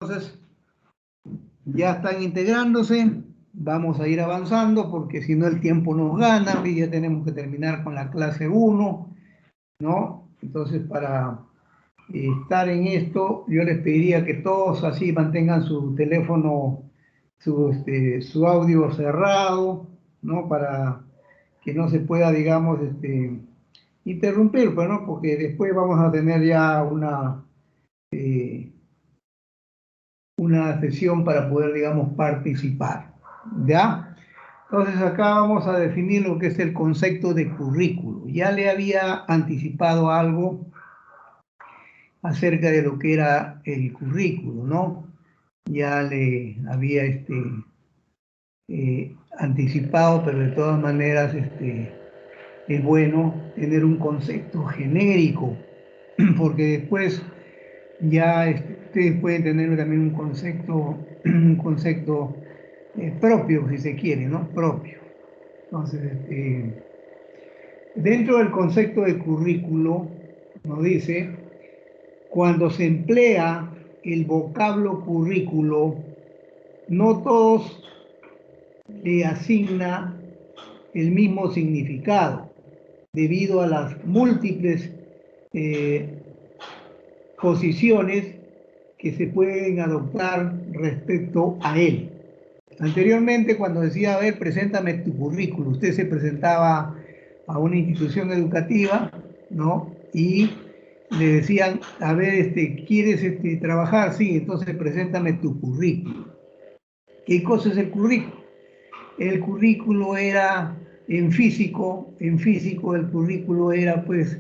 Entonces, ya están integrándose, vamos a ir avanzando porque si no el tiempo nos gana y ya tenemos que terminar con la clase 1, ¿no? Entonces, para estar en esto, yo les pediría que todos así mantengan su teléfono, su audio cerrado, ¿no? Para que no se pueda, digamos, interrumpir, pues, ¿no? Porque después vamos a tener ya una sesión para poder, digamos, participar, ¿ya? Entonces acá vamos a definir lo que es el concepto de currículo. Ya le había anticipado algo acerca de lo que era el currículo, ¿no? Ya le había anticipado, pero de todas maneras es bueno tener un concepto genérico, porque después ya ustedes pueden tener también un concepto propio, si se quiere, ¿no? Propio. Entonces, dentro del concepto de currículo, nos dice, cuando se emplea el vocablo currículo, no todos le asigna el mismo significado, debido a las múltiples eh, posiciones que se pueden adoptar respecto a él. Anteriormente, cuando decía, a ver, preséntame tu currículum, usted se presentaba a una institución educativa, ¿no? Y le decían, a ver, ¿quieres trabajar? Sí, entonces preséntame tu currículum. ¿Qué cosa es el currículum? El currículo era en físico el currículo era pues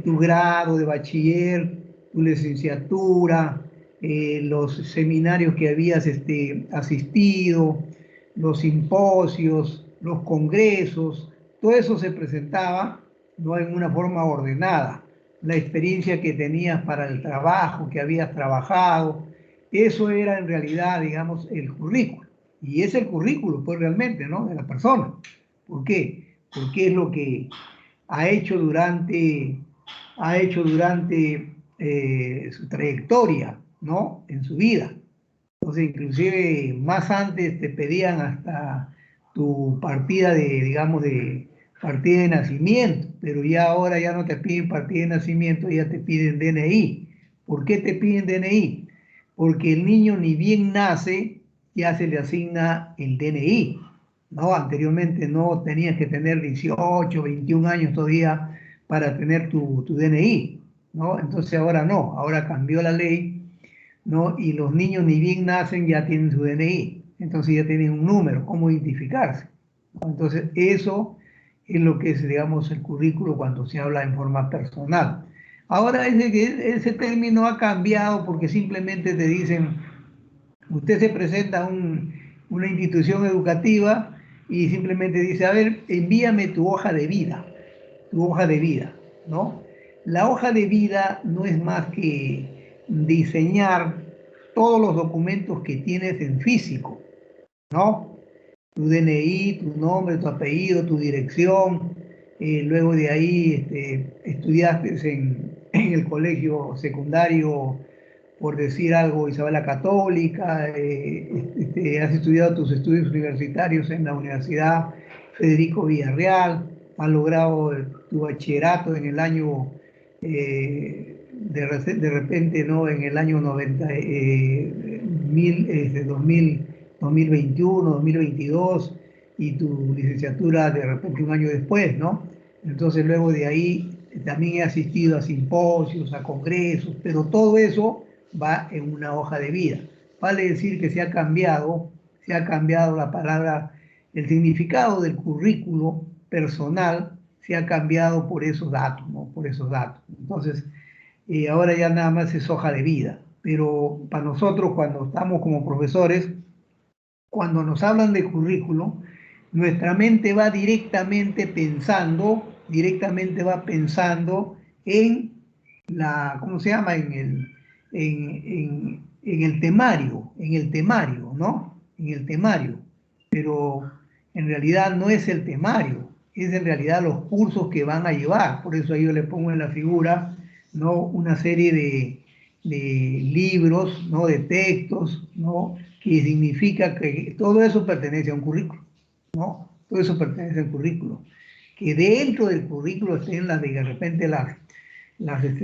tu grado de bachiller, tu licenciatura, los seminarios que habías asistido, los simposios, los congresos, todo eso se presentaba no en una forma ordenada. La experiencia que tenías para el trabajo, que habías trabajado, eso era en realidad, digamos, el currículo. Y es el currículo, pues realmente, ¿no? De la persona. ¿Por qué? Porque es lo que ha hecho durante su trayectoria, ¿no? En su vida. Entonces, inclusive más antes te pedían hasta tu partida digamos, de partida de nacimiento, pero ya ahora ya no te piden partida de nacimiento, ya te piden DNI. ¿Por qué te piden DNI? Porque el niño ni bien nace, ya se le asigna el DNI, ¿no? Anteriormente no tenías que tener 18, 21 años todavía para tener tu DNI, ¿no? Entonces ahora no, ahora cambió la ley, ¿no? Y los niños ni bien nacen ya tienen su DNI, entonces ya tienen un número, cómo identificarse, ¿no? Entonces eso es lo que es, digamos, el currículo cuando se habla en forma personal. Ahora ese término ha cambiado porque simplemente te dicen, usted se presenta a una institución educativa y simplemente dice, a ver, envíame tu hoja de vida, ¿no? La hoja de vida no es más que diseñar todos los documentos que tienes en físico, ¿no? Tu DNI, tu nombre, tu apellido, tu dirección, luego de ahí estudiaste en el colegio secundario, por decir algo, Isabela Católica, has estudiado tus estudios universitarios en la Universidad Federico Villarreal, has logrado tu bachillerato en el año, de repente, ¿no? En el año 90, 2021, 2022, y tu licenciatura de repente un año después, ¿no? Entonces luego de ahí también he asistido a simposios, a congresos, pero todo eso va en una hoja de vida. Vale decir que se ha cambiado la palabra, el significado del currículo personal se ha cambiado por esos datos, ¿no? Por esos datos. Entonces, ahora ya nada más es hoja de vida. Pero para nosotros, cuando estamos como profesores, cuando nos hablan de currículo, nuestra mente va directamente va pensando en ¿cómo se llama? En el temario, ¿no? En el temario. Pero en realidad no es el temario, es en realidad los cursos que van a llevar. Por eso yo le pongo en la figura, ¿no? Una serie libros, ¿no? De textos, ¿no? Que significa que todo eso pertenece a un currículo, ¿no? Todo eso pertenece al currículo. Que dentro del currículo estén de repente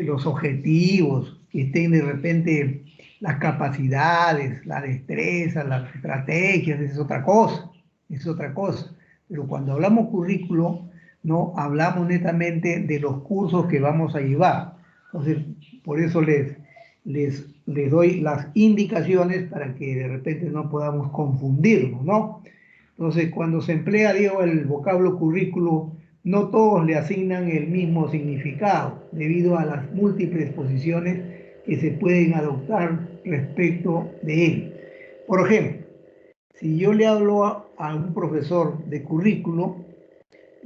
los objetivos, que estén de repente las capacidades, la destreza, las estrategias, es otra cosa, es otra cosa. Pero cuando hablamos currículo, no hablamos netamente de los cursos que vamos a llevar. Entonces, por eso les doy las indicaciones para que de repente no podamos confundirnos, ¿no? Entonces, cuando se emplea, digo, el vocablo currículo, no todos le asignan el mismo significado debido a las múltiples posiciones que se pueden adoptar respecto de él. Por ejemplo, si yo le hablo a un profesor de currículo,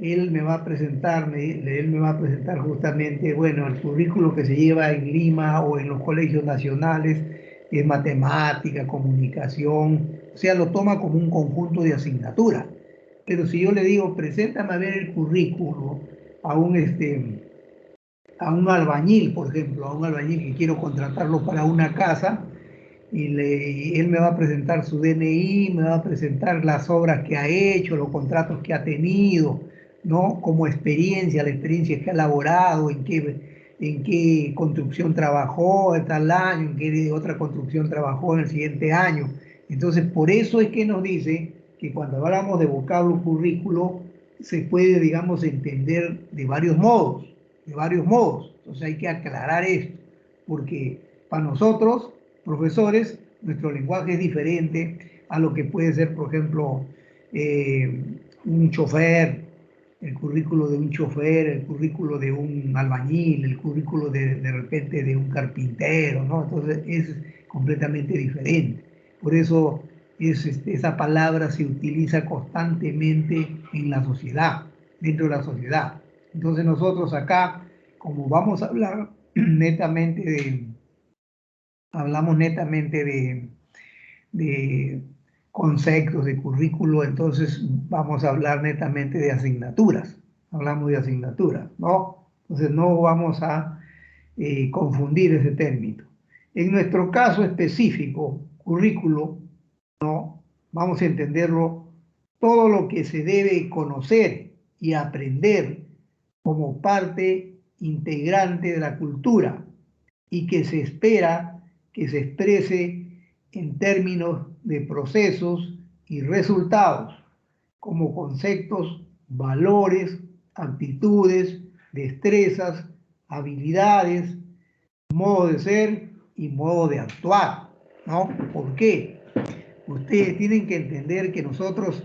él me va a presentar, él me va a presentar justamente, bueno, el currículo que se lleva en Lima o en los colegios nacionales es matemática, comunicación, o sea, lo toma como un conjunto de asignaturas. Pero si yo le digo, preséntame a ver el currículo a a un albañil, por ejemplo, a un albañil que quiero contratarlo para una casa, y él me va a presentar su DNI, me va a presentar las obras que ha hecho, los contratos que ha tenido, ¿no? Como experiencia, la experiencia que ha elaborado, en qué construcción trabajó en tal año, en qué otra construcción trabajó en el siguiente año. Entonces, por eso es que nos dice que cuando hablamos de vocablo currículo, se puede, digamos, entender de varios modos, de varios modos. Entonces hay que aclarar esto, porque para nosotros profesores, nuestro lenguaje es diferente a lo que puede ser, por ejemplo, eh, un chofer, el currículo de un chofer, el currículo de un albañil, el currículo de repente de un carpintero, ¿no? Entonces es completamente diferente. Por eso esa palabra se utiliza constantemente en la sociedad, dentro de la sociedad. Entonces nosotros acá, como vamos a hablar netamente hablamos netamente de conceptos, de currículo, entonces vamos a hablar netamente de asignaturas. Hablamos de asignaturas, ¿no? Entonces no vamos a confundir ese término. En nuestro caso específico, currículo, vamos a entenderlo todo lo que se debe conocer y aprender como parte integrante de la cultura y que se espera que se exprese en términos de procesos y resultados, como conceptos, valores, actitudes, destrezas, habilidades, modo de ser y modo de actuar, ¿no? ¿Por qué? Ustedes tienen que entender que nosotros,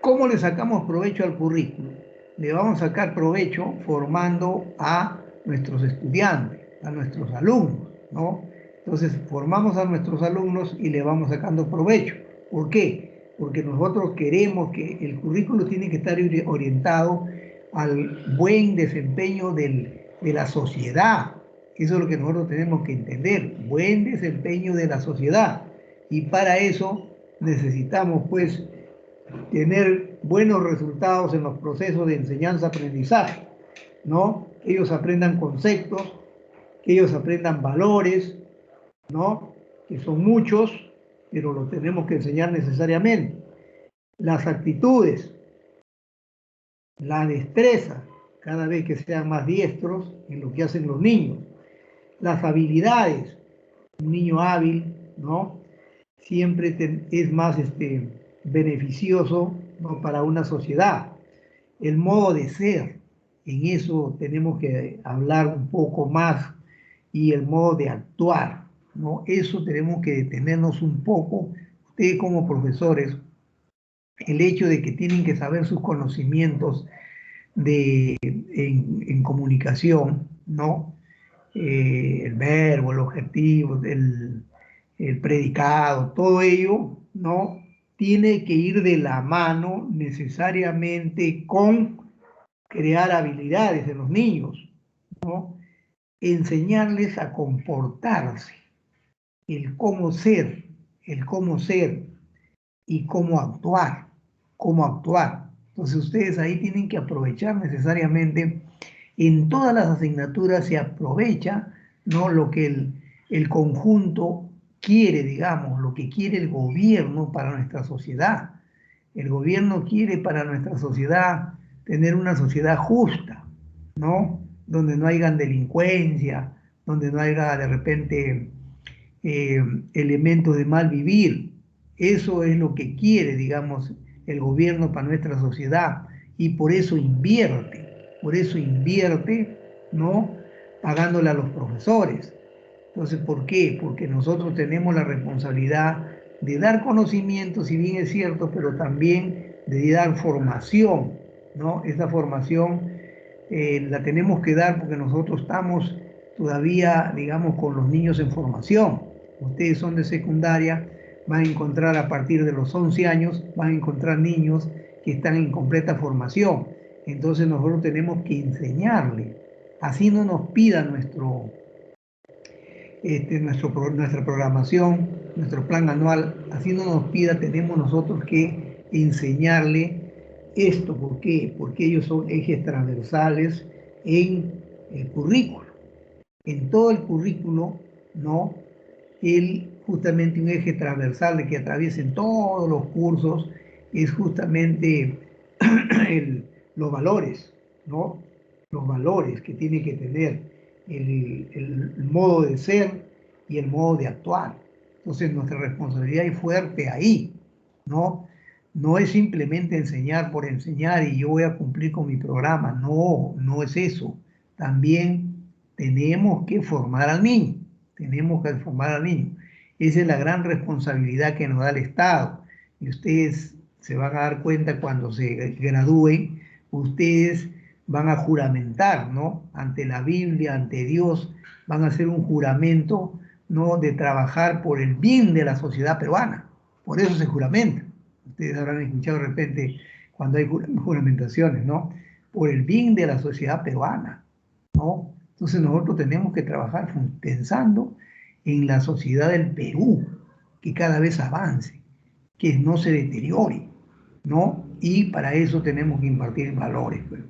¿cómo le sacamos provecho al currículo? Le vamos a sacar provecho formando a nuestros estudiantes, a nuestros alumnos, ¿no? Entonces, formamos a nuestros alumnos y le vamos sacando provecho. ¿Por qué? Porque nosotros queremos que el currículo tiene que estar orientado al buen desempeño de la sociedad. Eso es lo que nosotros tenemos que entender, buen desempeño de la sociedad. Y para eso necesitamos, pues, tener buenos resultados en los procesos de enseñanza-aprendizaje, ¿no? Que ellos aprendan conceptos, que ellos aprendan valores, ¿no? Que son muchos, pero los tenemos que enseñar necesariamente. Las actitudes, la destreza, cada vez que sean más diestros en lo que hacen los niños. Las habilidades, un niño hábil, ¿no? Siempre es más beneficioso, ¿no? Para una sociedad. El modo de ser, en eso tenemos que hablar un poco más, y el modo de actuar, ¿no? Eso tenemos que detenernos un poco, ustedes como profesores, el hecho de que tienen que saber sus conocimientos en comunicación, ¿no? El verbo, el objetivo, el predicado, todo ello, ¿no? Tiene que ir de la mano necesariamente con crear habilidades en los niños, ¿no? Enseñarles a comportarse, el cómo ser y cómo actuar, cómo actuar. Entonces ustedes ahí tienen que aprovechar necesariamente en todas las asignaturas se aprovecha, ¿no?, lo que el conjunto quiere, digamos, lo que quiere el gobierno para nuestra sociedad. El gobierno quiere para nuestra sociedad tener una sociedad justa, ¿no? Donde no haya delincuencia, donde no haya de repente elementos de mal vivir. Eso es lo que quiere, digamos, el gobierno para nuestra sociedad, y por eso invierte, ¿no?, pagándole a los profesores. Entonces, ¿por qué? Porque nosotros tenemos la responsabilidad de dar conocimiento, si bien es cierto, pero también de dar formación, ¿no? Esa formación la tenemos que dar porque nosotros estamos todavía, digamos, con los niños en formación. Ustedes son de secundaria, van a encontrar a partir de los 11 años, van a encontrar niños que están en completa formación. Entonces nosotros tenemos que enseñarle. Así no nos pida nuestra programación, nuestro plan anual, así no nos pida, tenemos nosotros que enseñarle esto. ¿Por qué? Porque ellos son ejes transversales en el currículo. En todo el currículo, ¿no? Justamente un eje transversal de que atraviesen todos los cursos es justamente los valores, ¿no? Los valores que tiene que tener el modo de ser y el modo de actuar. Entonces nuestra responsabilidad es fuerte ahí, ¿no? No es simplemente enseñar por enseñar y yo voy a cumplir con mi programa. No, no es eso. También tenemos que formar al niño. Tenemos que formar al niño. Esa es la gran responsabilidad que nos da el Estado. Y ustedes se van a dar cuenta cuando se gradúen, ustedes van a juramentar, ¿no? Ante la Biblia, ante Dios, van a hacer un juramento, ¿no?, de trabajar por el bien de la sociedad peruana. Por eso se juramenta. Ustedes habrán escuchado de repente cuando hay juramentaciones, ¿no? Por el bien de la sociedad peruana, ¿no? Entonces nosotros tenemos que trabajar pensando en la sociedad del Perú, que cada vez avance, que no se deteriore, ¿no? Y para eso tenemos que impartir valores, pues,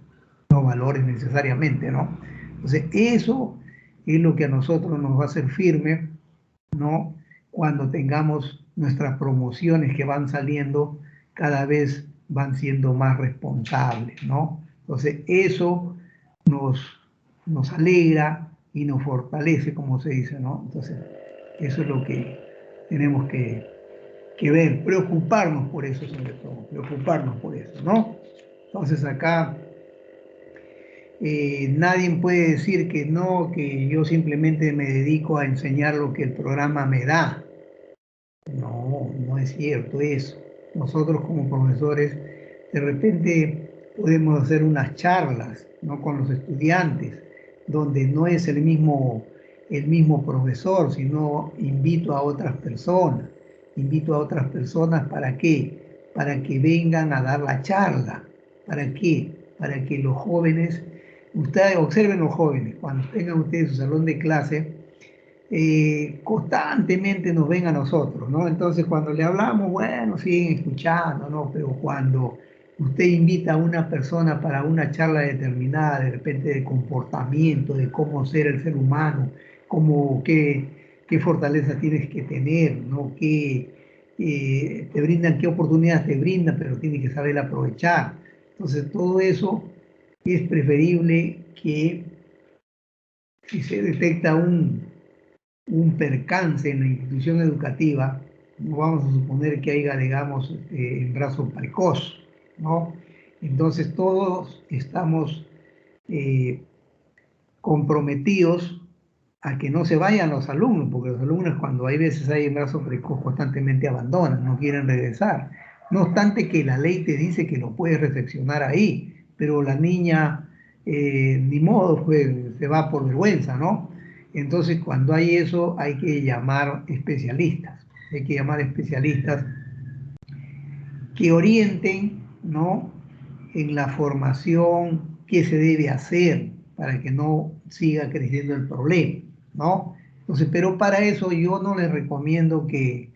no valores necesariamente, ¿no? Entonces eso es lo que a nosotros nos va a hacer firme, ¿no?, cuando tengamos nuestras promociones que van saliendo, cada vez van siendo más responsables, ¿no? Entonces eso nos alegra y nos fortalece, como se dice, ¿no? Entonces eso es lo que tenemos que ver, preocuparnos por eso sobre todo, preocuparnos por eso, ¿no? Entonces acá nadie puede decir que no, que yo simplemente me dedico a enseñar lo que el programa me da. No, no es cierto eso. Nosotros como profesores de repente podemos hacer unas charlas, ¿no?, con los estudiantes, donde no es el mismo profesor, sino invito a otras personas. Invito a otras personas, ¿para qué? Para que vengan a dar la charla. ¿Para qué? Para que los jóvenes, ustedes observen los jóvenes, cuando tengan ustedes su salón de clase, constantemente nos ven a nosotros, ¿no? Entonces cuando le hablamos, bueno, siguen escuchando, ¿no? Pero cuando usted invita a una persona para una charla determinada, de repente de comportamiento, de cómo ser el ser humano, qué fortaleza tienes que tener, ¿no? Te brindan, qué oportunidades te brindan, pero tienes que saber aprovechar. Entonces todo eso es preferible que, si se detecta un percance en la institución educativa, no vamos a suponer que haya, digamos, embarazo precoz, ¿no? Entonces todos estamos eh, comprometidos a que no se vayan los alumnos, porque los alumnos, cuando hay veces hay embarazo precoz, constantemente abandonan, no quieren regresar. No obstante que la ley te dice que lo puedes recepcionar ahí, pero la niña, ni modo, pues se va por vergüenza, ¿no? Entonces, cuando hay eso, hay que llamar especialistas. Hay que llamar especialistas que orienten, ¿no?, en la formación, qué se debe hacer para que no siga creciendo el problema, ¿no? Entonces, pero para eso yo no les recomiendo que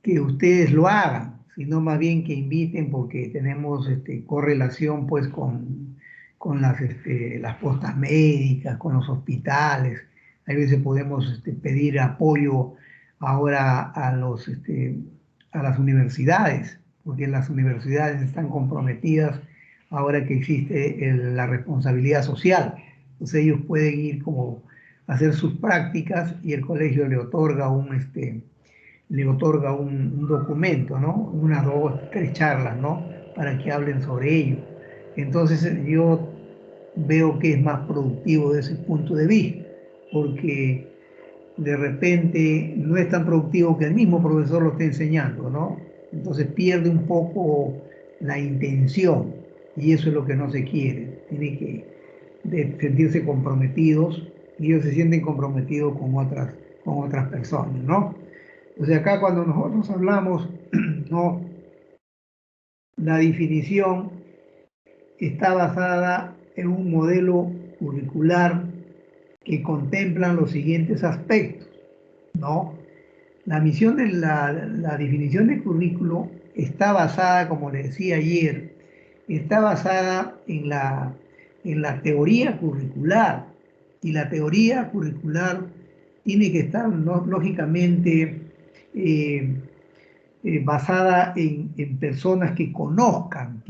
ustedes lo hagan. sino más bien que inviten porque tenemos correlación pues con las postas médicas, con los hospitales. A veces podemos pedir apoyo ahora a las universidades, porque las universidades están comprometidas ahora que existe la responsabilidad social. Entonces ellos pueden ir como a hacer sus prácticas y el colegio le otorga un documento, ¿no? Unas dos, tres charlas, ¿no? Para que hablen sobre ello. Entonces yo veo que es más productivo desde ese punto de vista, porque de repente no es tan productivo que el mismo profesor lo esté enseñando, ¿no? Entonces pierde un poco la intención y eso es lo que no se quiere. Tiene que sentirse comprometidos y ellos se sienten comprometidos con otras personas, ¿no? O sea, acá cuando nosotros hablamos, ¿no? La definición está basada en un modelo curricular que contempla los siguientes aspectos, ¿no? La misión de la definición de currículo está basada, como le decía ayer, está basada en la teoría curricular. Y la teoría curricular tiene que estar, ¿no?, lógicamente eh, basada en personas que conozcan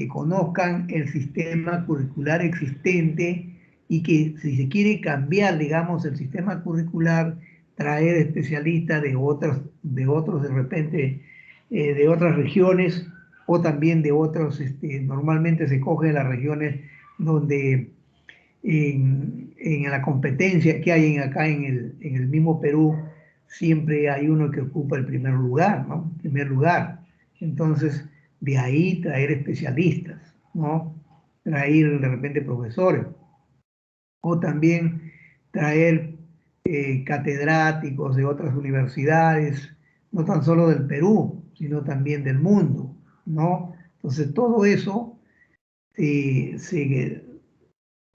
el sistema curricular existente y que si se quiere cambiar, digamos, el sistema curricular, traer especialistas de otros de repente, de otras regiones o también de otros, normalmente se coge las regiones donde en la competencia que hay acá en el mismo Perú, siempre hay uno que ocupa el primer lugar, ¿no? El primer lugar. Entonces, de ahí traer especialistas, ¿no? Traer de repente profesores, o también traer catedráticos de otras universidades, no tan solo del Perú, sino también del mundo, ¿no? Entonces, todo eso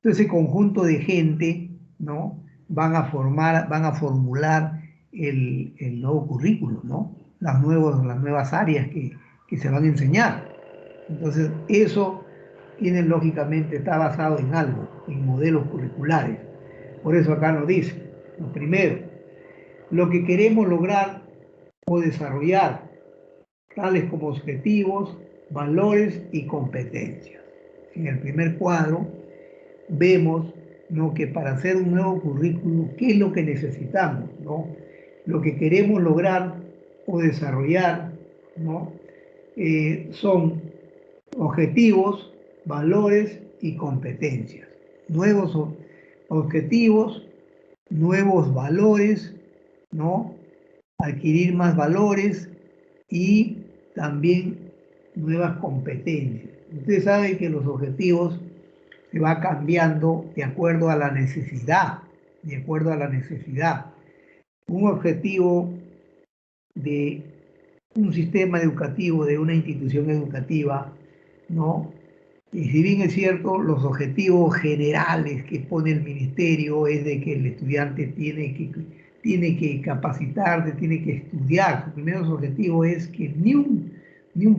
todo ese conjunto de gente, ¿no? Van a formular el nuevo currículo, ¿no? Las nuevas áreas que se van a enseñar. Entonces, eso lógicamente, está basado en algo, en modelos curriculares. Por eso acá nos dice, lo primero, lo que queremos lograr o desarrollar, tales como objetivos, valores y competencias. En el primer cuadro vemos, ¿no?, que para hacer un nuevo currículum, ¿qué es lo que necesitamos, ¿no? Lo que queremos lograr o desarrollar, ¿no? Son objetivos, valores y competencias. Nuevos objetivos, nuevos valores, ¿no? Adquirir más valores y también nuevas competencias. Usted sabe que los objetivos se va cambiando de acuerdo a la necesidad, de acuerdo a la necesidad. Un objetivo de un sistema educativo, de una institución educativa, ¿no? Y si bien es cierto, los objetivos generales que pone el ministerio es de que el estudiante tiene que capacitarse, tiene que estudiar. Su primer objetivo es que ni un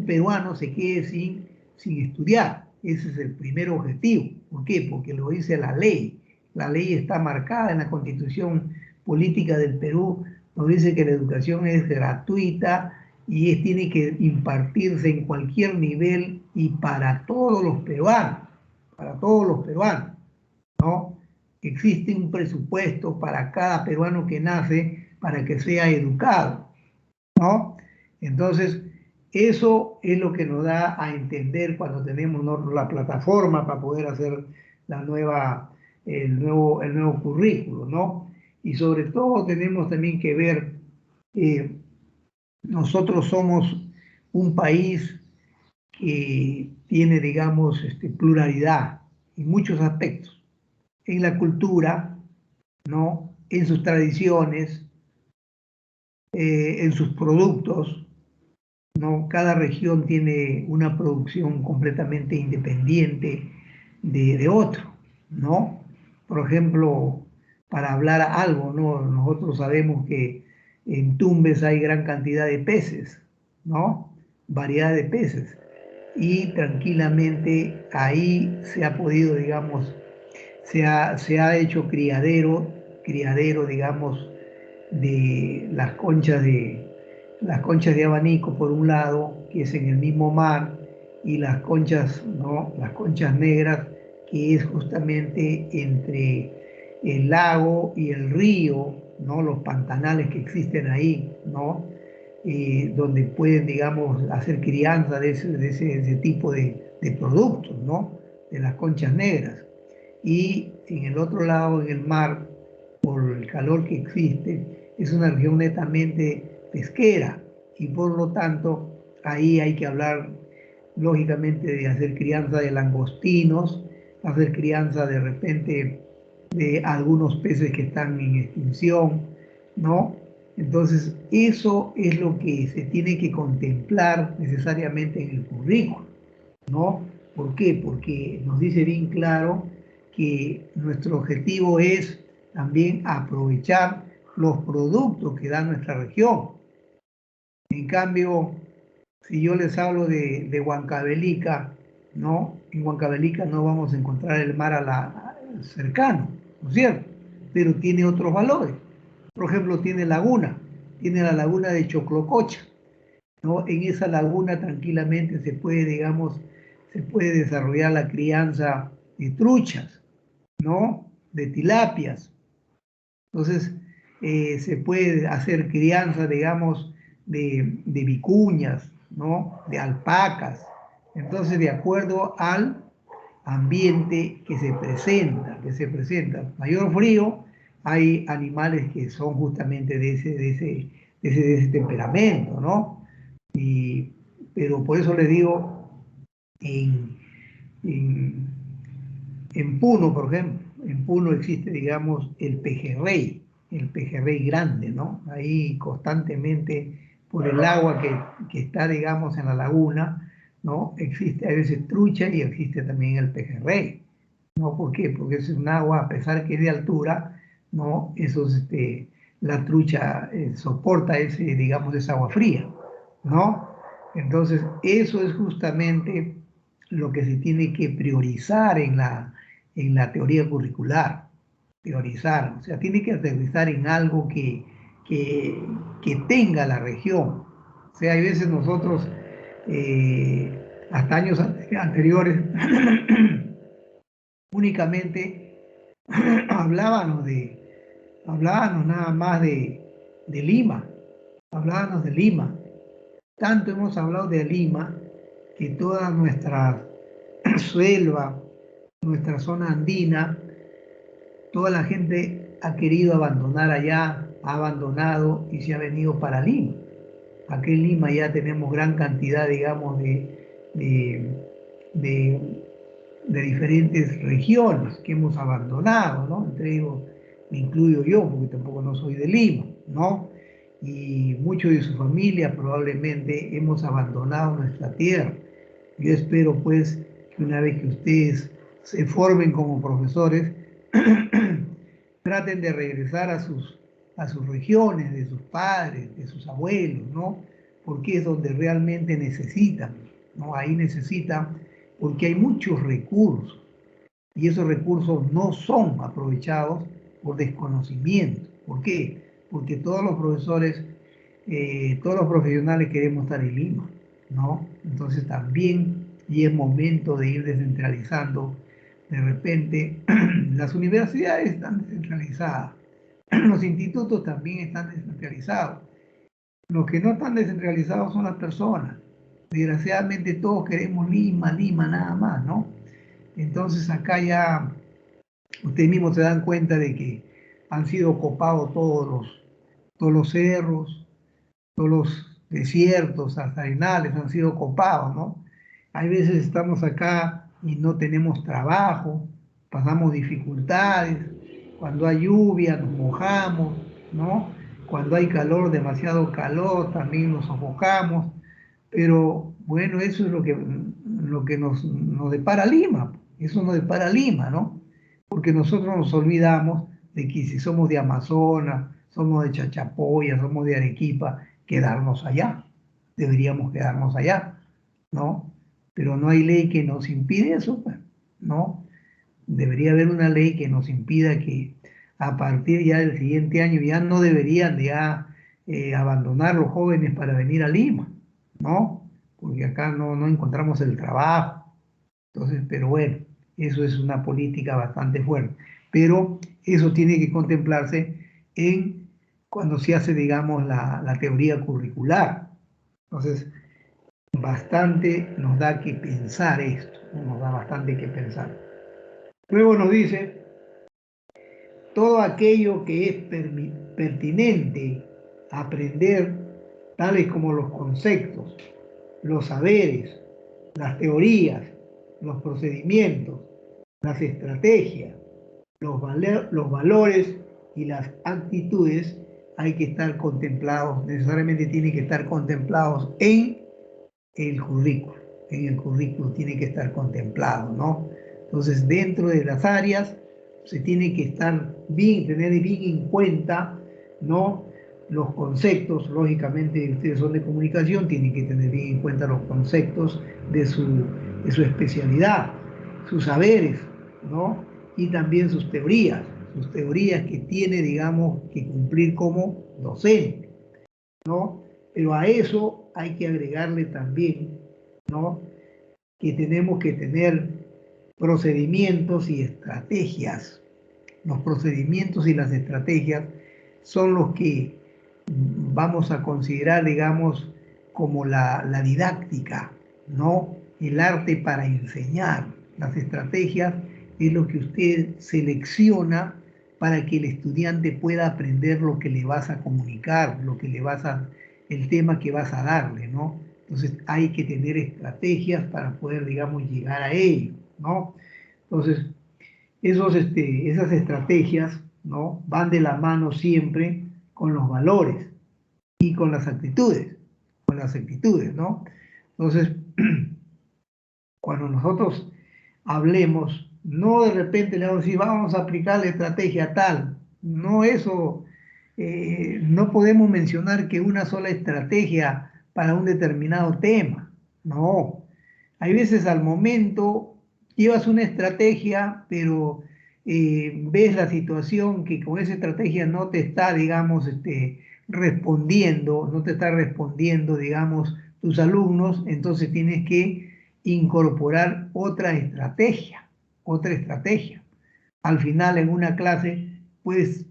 peruano se quede sin estudiar. Ese es el primer objetivo. ¿Por qué? Porque lo dice la ley. La ley está marcada en la Constitución Política del Perú, nos dice que la educación es gratuita y tiene que impartirse en cualquier nivel y para todos los peruanos, ¿no? Existe un presupuesto para cada peruano que nace para que sea educado, ¿no? Entonces, eso es lo que nos da a entender cuando tenemos, ¿no?, la plataforma para poder hacer el nuevo currículo, ¿no? Y sobre todo tenemos también que ver, nosotros somos un país que tiene, digamos, pluralidad en muchos aspectos, en la cultura, ¿no?, en sus tradiciones, en sus productos, ¿no? Cada región tiene una producción completamente independiente de otro, ¿no? Por ejemplo, para hablar algo, ¿no? Nosotros sabemos que en Tumbes hay gran cantidad de peces, ¿no? variedad de peces. Y tranquilamente ahí se ha podido, digamos, se ha hecho criadero, digamos, de las conchas de abanico por un lado, que es en el mismo mar, y las conchas, ¿no? Las conchas negras, que es justamente entre el lago y el río, ¿no? Los pantanales que existen ahí, ¿no? Donde pueden, digamos, hacer crianza de ese tipo de productos, ¿no? De las conchas negras. Y en el otro lado, en el mar, por el calor que existe, es una región netamente pesquera y por lo tanto ahí hay que hablar lógicamente de hacer crianza de langostinos, hacer crianza de repente de algunos peces que están en extinción, ¿no? Entonces, eso es lo que se tiene que contemplar necesariamente en el currículo, ¿no? ¿Por qué? Porque nos dice bien claro que nuestro objetivo es también aprovechar los productos que da nuestra región. En cambio, si yo les hablo de Huancavelica, ¿no? En Huancavelica no vamos a encontrar el mar cercano, ¿no es cierto? Pero tiene otros valores. Por ejemplo, tiene la laguna de Choclococha, ¿no? En esa laguna tranquilamente se puede, digamos, se puede desarrollar la crianza de truchas, ¿no? De tilapias. Entonces, se puede hacer crianza, digamos, de vicuñas, ¿no? De alpacas. Entonces, de acuerdo al ambiente que se presenta. Mayor frío, hay animales que son justamente de ese temperamento, ¿no? Pero por eso les digo, en, en, en Puno, por ejemplo, en Puno existe, digamos, el pejerrey grande, ¿no? Ahí constantemente, por el agua que está, digamos, en la laguna, ¿no? Existe a veces trucha y existe también el pejerrey, ¿no? ¿Por qué? Porque es un agua, a pesar que es de altura, ¿no? La trucha soporta digamos, esa agua fría, ¿no? Entonces, eso es justamente lo que se tiene que priorizar en la teoría curricular, priorizar, o sea, tiene que aterrizar en algo que, que tenga la región. O sea, hay veces nosotros, hasta años anteriores, únicamente hablábamos hablábamos nada más de Lima, hablábamos de Lima. Tanto hemos hablado de Lima que toda nuestra selva, nuestra zona andina, toda la gente ha querido abandonar allá, ha abandonado y se ha venido para Lima. Aquí en Lima ya tenemos gran cantidad, digamos, de, de, de diferentes regiones que hemos abandonado, ¿no? Entre ellos me incluyo yo, porque tampoco no soy de Lima, ¿no? Y muchos de su familia probablemente hemos abandonado nuestra tierra. Yo espero, pues, que una vez que ustedes se formen como profesores, traten de regresar a sus regiones, de sus padres, de sus abuelos, ¿no? Porque es donde realmente necesitan, ¿no? Ahí necesitan, porque hay muchos recursos y esos recursos no son aprovechados por desconocimiento. ¿Por qué? Porque todos los profesores, todos los profesionales queremos estar en Lima, ¿no? Entonces también y es momento de ir descentralizando. De repente, las universidades están descentralizadas, los institutos también están descentralizados. Los que no están descentralizados son las personas. Desgraciadamente todos queremos Lima, Lima, nada más, ¿no? Entonces acá ya ustedes mismos se dan cuenta de que han sido copados todos los cerros, todos los desiertos, hasta arenales han sido copados, ¿no? Hay veces estamos acá y no tenemos trabajo, pasamos dificultades, cuando hay lluvia nos mojamos, ¿no? Cuando hay calor, demasiado calor, también nos sofocamos, pero bueno, eso es lo que nos depara Lima, eso nos depara Lima, ¿no? Porque nosotros nos olvidamos de que si somos de Amazonas, somos de Chachapoya, somos de Arequipa, quedarnos allá. deberíamos quedarnos allá, ¿no? Pero no hay ley que nos impide eso, pues, ¿no? Debería haber una ley que nos impida que a partir ya del siguiente año ya no deberían de ya abandonar los jóvenes para venir a Lima, ¿no? Porque acá no encontramos el trabajo. Entonces, pero bueno, eso es una política bastante fuerte. Pero eso tiene que contemplarse en cuando se hace, digamos, la teoría curricular. Entonces, bastante nos da que pensar esto, ¿no? Nos da bastante que pensar. Luego nos dice, todo aquello que es pertinente aprender, tales como los conceptos, los saberes, las teorías, los procedimientos, las estrategias, los valores y las actitudes, hay que estar contemplados, necesariamente tienen que estar contemplados en el currículo. En el currículo tiene que estar contemplado, ¿no? Entonces, dentro de las áreas se tiene que estar bien, tener bien en cuenta, ¿no? Los conceptos, lógicamente ustedes son de comunicación, tienen que tener bien en cuenta los conceptos de su especialidad, sus saberes, ¿no? Y también sus teorías que tiene, digamos, que cumplir como docente, ¿no? Pero a eso hay que agregarle también, ¿no? Que tenemos que tener procedimientos y estrategias. Los procedimientos y las estrategias son los que vamos a considerar, digamos, como la didáctica, ¿no? El arte para enseñar. Las estrategias es lo que usted selecciona para que el estudiante pueda aprender lo que le vas a comunicar, el tema que vas a darle, ¿no? Entonces hay que tener estrategias para poder, digamos, llegar a ello, ¿no? Entonces, esas estrategias, ¿no? Van de la mano siempre con los valores y con las actitudes, ¿no? Entonces, cuando nosotros hablemos, no de repente le vamos a decir, vamos a aplicar la estrategia tal, no eso, no podemos mencionar que una sola estrategia para un determinado tema, no. Hay veces al momento llevas una estrategia, pero ves la situación que con esa estrategia no te está, digamos, respondiendo, no te está respondiendo, digamos, tus alumnos, entonces tienes que incorporar otra estrategia. Al final en una clase puedes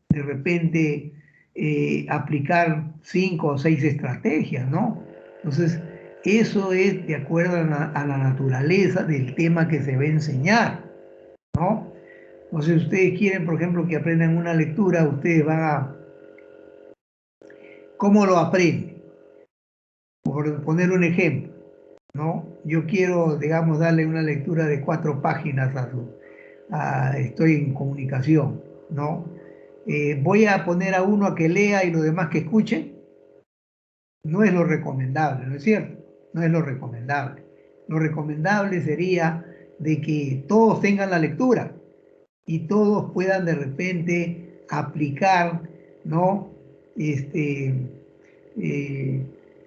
de repente aplicar 5 o 6 estrategias, ¿no? Entonces, eso es de acuerdo a la naturaleza del tema que se va a enseñar, ¿no? Entonces, si ustedes quieren, por ejemplo, que aprendan una lectura, ustedes van a... ¿Cómo lo aprenden? Por poner un ejemplo, ¿no? Yo quiero, digamos, darle una lectura de 4 páginas estoy en comunicación, ¿no? Voy a poner a uno a que lea y los demás que escuchen. No es lo recomendable, ¿no es cierto? No es lo recomendable. Lo recomendable sería de que todos tengan la lectura y todos puedan de repente aplicar, ¿no? Eh,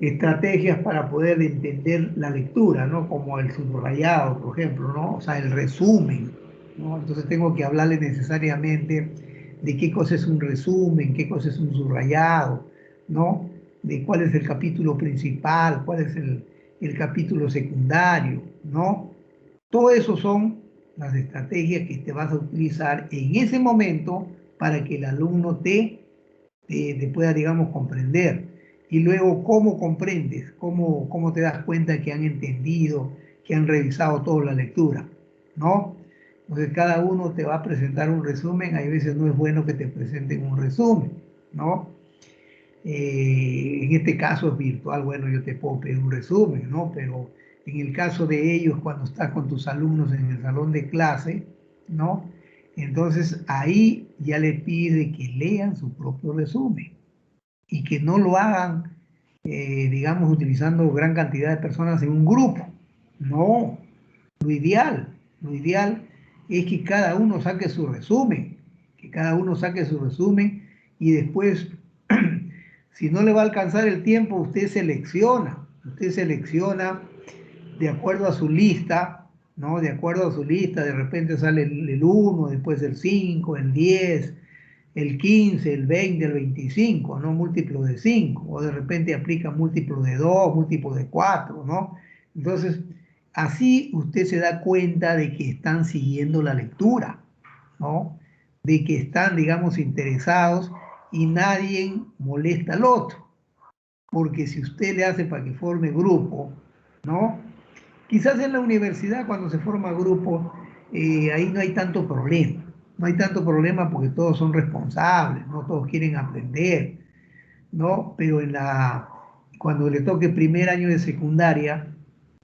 estrategias para poder entender la lectura, ¿no? Como el subrayado, por ejemplo, ¿no? O sea, el resumen, ¿no? Entonces tengo que hablarle necesariamente de qué cosa es un resumen, qué cosa es un subrayado, ¿no? De cuál es el capítulo principal, cuál es el capítulo secundario, ¿no? Todo eso son las estrategias que te vas a utilizar en ese momento para que el alumno te pueda, digamos, comprender. Y luego, ¿cómo comprendes? ¿Cómo te das cuenta que han entendido, que han revisado toda la lectura? ¿No? Entonces, cada uno te va a presentar un resumen. Hay veces no es bueno que te presenten un resumen, ¿no? En este caso es virtual, bueno, yo te puedo pedir un resumen, ¿no? Pero en el caso de ellos, cuando estás con tus alumnos en el salón de clase, ¿no? Entonces ahí ya le pide que lean su propio resumen y que no lo hagan, digamos, utilizando gran cantidad de personas en un grupo. No, lo ideal es que cada uno saque su resumen, que cada uno saque su resumen y después Si no le va a alcanzar el tiempo, usted selecciona de acuerdo a su lista, ¿no? De acuerdo a su lista, de repente sale el 1, después el 5, el 10, el 15, el 20, el 25, ¿no? Múltiplo de 5, o de repente aplica múltiplo de 2, múltiplo de 4, ¿no? Entonces, así usted se da cuenta de que están siguiendo la lectura, ¿no? De que están, digamos, interesados y nadie molesta al otro. Porque si usted le hace para que forme grupo, ¿no? Quizás en la universidad cuando se forma grupo, ahí no hay tanto problema. No hay tanto problema porque todos son responsables, no todos quieren aprender, ¿no? Pero cuando le toque primer año de secundaria,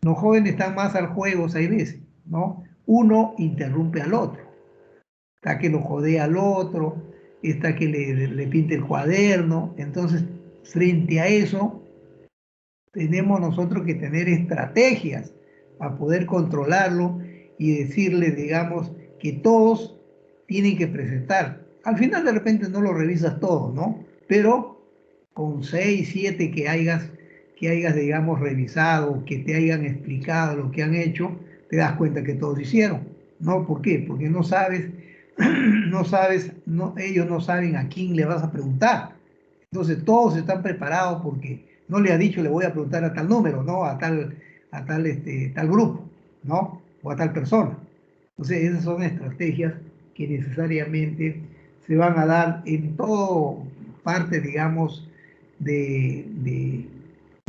los jóvenes están más al juego, hay veces, ¿no? Uno interrumpe al otro, está que lo jodea al otro, está que le pinte el cuaderno. Entonces, frente a eso, tenemos nosotros que tener estrategias para poder controlarlo y decirle, digamos, que todos tienen que presentar. Al final de repente no lo revisas todo, ¿no? Pero con 6, 7 que hayas, digamos, revisado, que te hayan explicado lo que han hecho, te das cuenta que todos hicieron, ¿no? ¿Por qué? Porque no sabes, ellos no saben a quién le vas a preguntar. Entonces todos están preparados porque no le ha dicho le voy a preguntar a tal número, ¿no? Tal grupo, ¿no? O a tal persona. Entonces esas son estrategias que necesariamente se van a dar en todo parte, digamos, de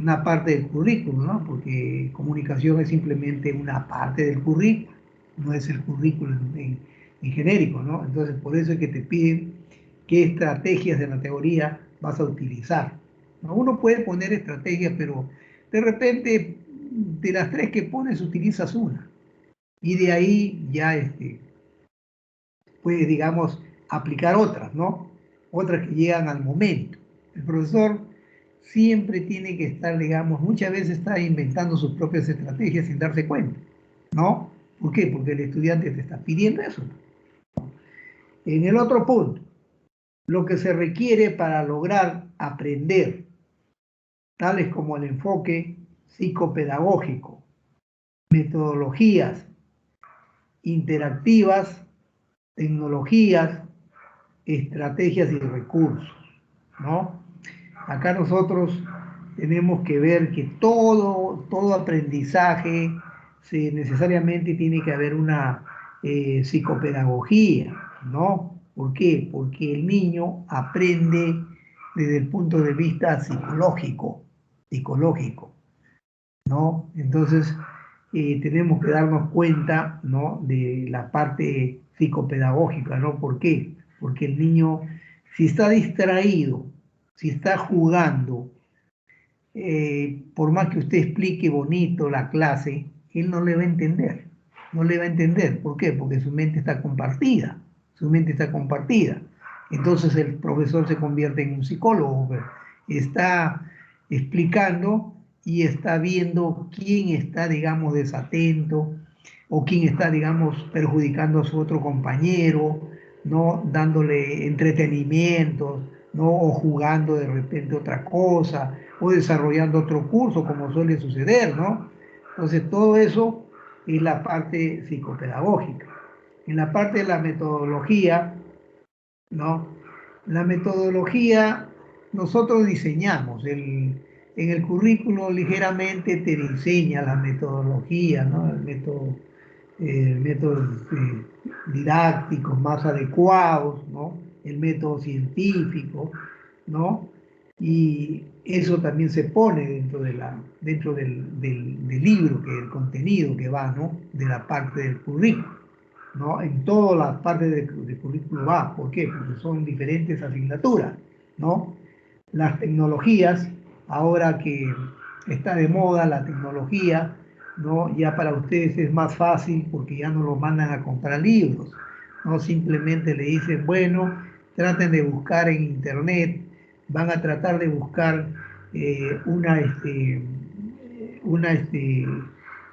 una parte del currículum, ¿no? Porque comunicación es simplemente una parte del currículum, no es el currículum en genérico, ¿no? Entonces por eso es que te piden qué estrategias de la teoría vas a utilizar, ¿no? Uno puede poner estrategias, pero de repente de las tres que pones utilizas una y de ahí ya puedes, digamos, aplicar otras, ¿no? Otras que llegan al momento. El profesor siempre tiene que estar, digamos, muchas veces está inventando sus propias estrategias sin darse cuenta, ¿no? ¿Por qué? Porque el estudiante te está pidiendo eso. En el otro punto, lo que se requiere para lograr aprender, tales como el enfoque psicopedagógico, metodologías interactivas, tecnologías, estrategias y recursos, ¿no? Acá nosotros tenemos que ver que todo aprendizaje necesariamente tiene que haber una psicopedagogía, ¿no? ¿Por qué? Porque el niño aprende desde el punto de vista psicológico, ¿no? Entonces, tenemos que darnos cuenta, ¿no? De la parte psicopedagógica, ¿no? ¿Por qué? Porque el niño, si está distraído, si está jugando, por más que usted explique bonito la clase, él no le va a entender. No le va a entender. ¿Por qué? Porque su mente está compartida. Su mente está compartida. Entonces el profesor se convierte en un psicólogo. Está explicando y está viendo quién está, digamos, desatento o quién está, digamos, perjudicando a su otro compañero, ¿no? Dándole entretenimiento, ¿no? O jugando de repente otra cosa, o desarrollando otro curso, como suele suceder, ¿no? Entonces, todo eso es la parte psicopedagógica. En la parte de la metodología, ¿no? La metodología, nosotros diseñamos, en el currículo ligeramente te enseña la metodología, ¿no? Métodos didácticos más adecuados, ¿no? El método científico, ¿no? Y eso también se pone dentro del libro, que el contenido que va, ¿no? De la parte del currículo, ¿no? En todas las partes del currículo va. ¿Por qué? Porque son diferentes asignaturas, ¿no? Las tecnologías, ahora que está de moda la tecnología, ¿no? Ya para ustedes es más fácil porque ya no lo mandan a comprar libros, ¿no? Simplemente le dicen, bueno, traten de buscar en internet, van a tratar de buscar una,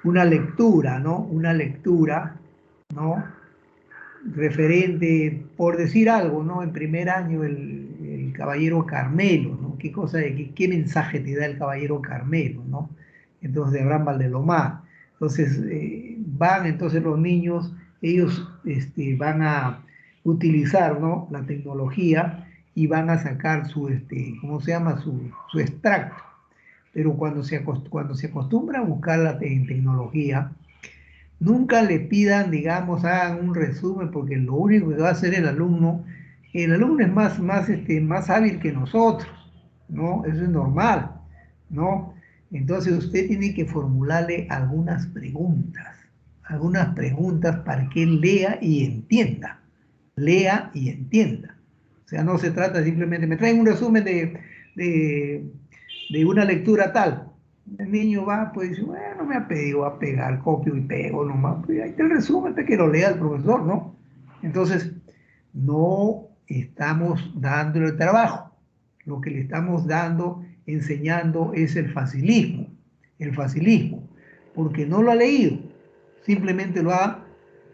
una lectura, ¿no? Una lectura, ¿no? Referente, por decir algo, ¿no? En primer año el caballero Carmelo, ¿no? qué cosa, qué mensaje te da el caballero Carmelo, ¿no? Entonces, de Abraham Valdelomar. Entonces, van entonces los niños, ellos van a utilizar, ¿no?, la tecnología y van a sacar su, ¿cómo se llama? Su extracto. Pero cuando se acostumbra a buscar la tecnología, nunca le pidan, digamos, hagan un resumen, porque lo único que va a hacer el alumno es más hábil que nosotros, ¿no? Eso es normal, ¿no? Entonces usted tiene que formularle algunas preguntas para que él lea y entienda. O sea, no se trata simplemente, me traen un resumen de, de una lectura tal. El niño va, pues dice, bueno, me ha pedido a pegar, copio y pego nomás. Pues ahí está el resumen, para que lo lea el profesor, ¿no? Entonces, no estamos dándole el trabajo. Lo que le estamos dando, enseñando, es el facilismo, porque no lo ha leído, simplemente digamos,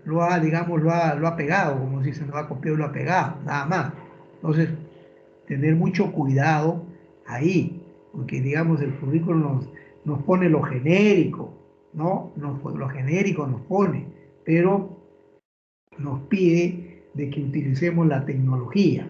lo ha pegado, como si se lo ha copiado y lo ha pegado, nada más. Entonces, tener mucho cuidado ahí, porque digamos el currículo nos pone lo genérico, ¿no? Lo genérico nos pone, pero nos pide de que utilicemos la tecnología.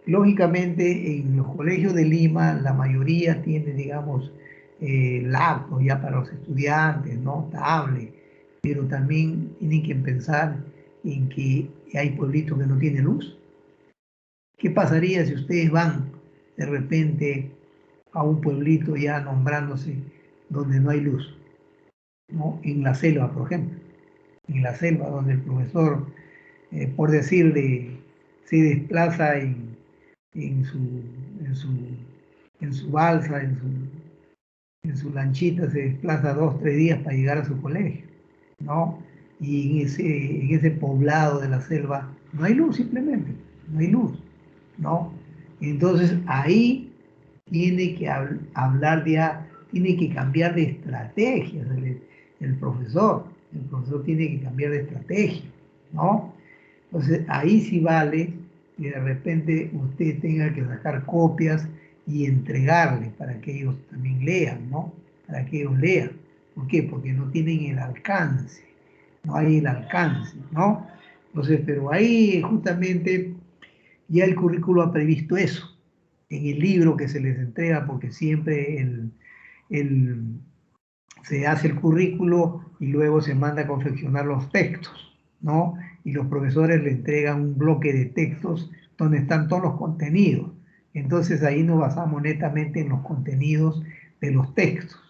Lógicamente, en los colegios de Lima, la mayoría tiene, digamos, laptops ya para los estudiantes, ¿no? Tablet, pero también tienen que pensar en que hay pueblitos que no tienen luz. ¿Qué pasaría si ustedes van de repente a un pueblito ya nombrándose donde no hay luz, ¿no? En la selva, por ejemplo, en la selva donde el profesor, por decirle, se desplaza en su, en su, en su balsa, en su lanchita, se desplaza 2, 3 días para llegar a su colegio, ¿no? Y en ese poblado de la selva no hay luz, simplemente, no hay luz, ¿no? Entonces ahí tiene que hablar ya, tiene que cambiar de estrategia el profesor. El profesor tiene que cambiar de estrategia, ¿no? Entonces ahí sí vale que de repente usted tenga que sacar copias y entregarle para que ellos también lean, ¿no? Para que ellos lean. ¿Por qué? Porque no tienen el alcance, no hay el alcance, ¿no? Entonces, pero ahí justamente ya el currículo ha previsto eso en el libro que se les entrega, porque siempre se hace el currículo y luego se manda a confeccionar los textos, ¿no? Y los profesores le entregan un bloque de textos donde están todos los contenidos. Entonces ahí nos basamos netamente en los contenidos de los textos,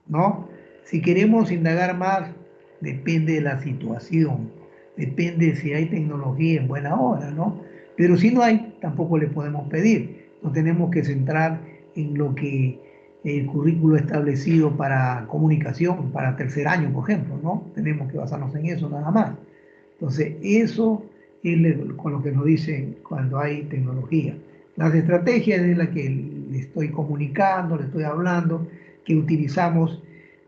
¿no? Si queremos indagar más, depende de la situación, depende si hay tecnología en buena hora, ¿no? Pero si no hay, tampoco le podemos pedir. Nos tenemos que centrar en lo que el currículo establecido para comunicación, para tercer año, por ejemplo, ¿no? Tenemos que basarnos en eso nada más. Entonces, eso es con lo que nos dicen cuando hay tecnología. Las estrategias es la que le estoy comunicando, le estoy hablando, que utilizamos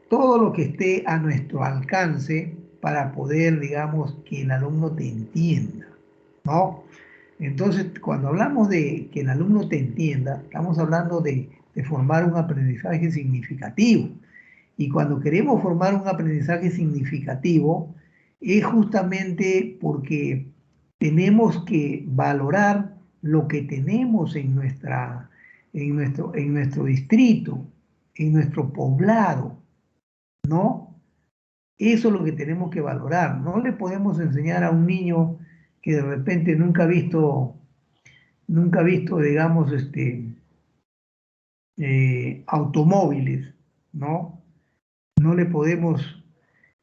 todo lo que esté a nuestro alcance para poder, digamos, que el alumno te entienda, ¿no? Entonces, cuando hablamos de que el alumno te entienda, estamos hablando de formar un aprendizaje significativo. Y cuando queremos formar un aprendizaje significativo, es justamente porque tenemos que valorar lo que tenemos en nuestro distrito, en nuestro poblado, ¿no? Eso es lo que tenemos que valorar. No le podemos enseñar a un niño que de repente nunca ha visto, digamos, automóviles, ¿no? No le podemos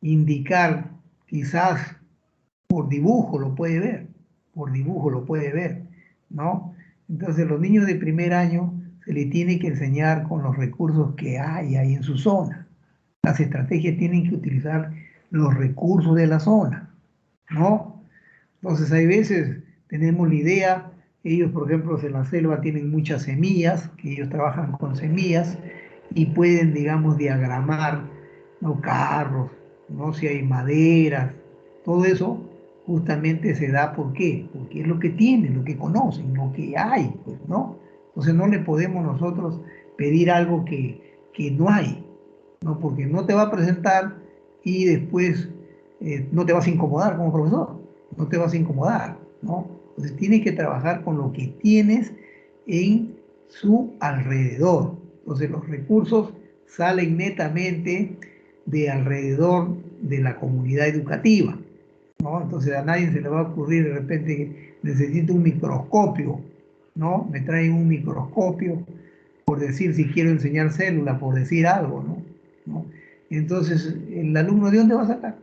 indicar, quizás por dibujo lo puede ver, por dibujo lo puede ver, ¿no? Entonces los niños de primer año se les tiene que enseñar con los recursos que hay ahí en su zona. Las estrategias tienen que utilizar los recursos de la zona, ¿no? Entonces hay veces tenemos la idea, ellos por ejemplo en la selva tienen muchas semillas, que ellos trabajan con semillas y pueden, digamos, diagramar, ¿no?, carros, ¿no? Si hay maderas, todo eso justamente se da, ¿por qué? Porque es lo que tienen, lo que conocen, lo que hay, pues, ¿no? Entonces no le podemos nosotros pedir algo que no hay, ¿no? Porque no te va a presentar y después no te vas a incomodar como profesor, no te vas a incomodar, ¿no? Entonces tienes que trabajar con lo que tienes en su alrededor. Entonces los recursos salen netamente de alrededor de la comunidad educativa, ¿no? Entonces a nadie se le va a ocurrir de repente que necesito un microscopio, ¿no? Me traen un microscopio por decir si quiero enseñar células, por decir algo, ¿no? ¿No? Entonces, ¿el alumno de dónde va a sacar?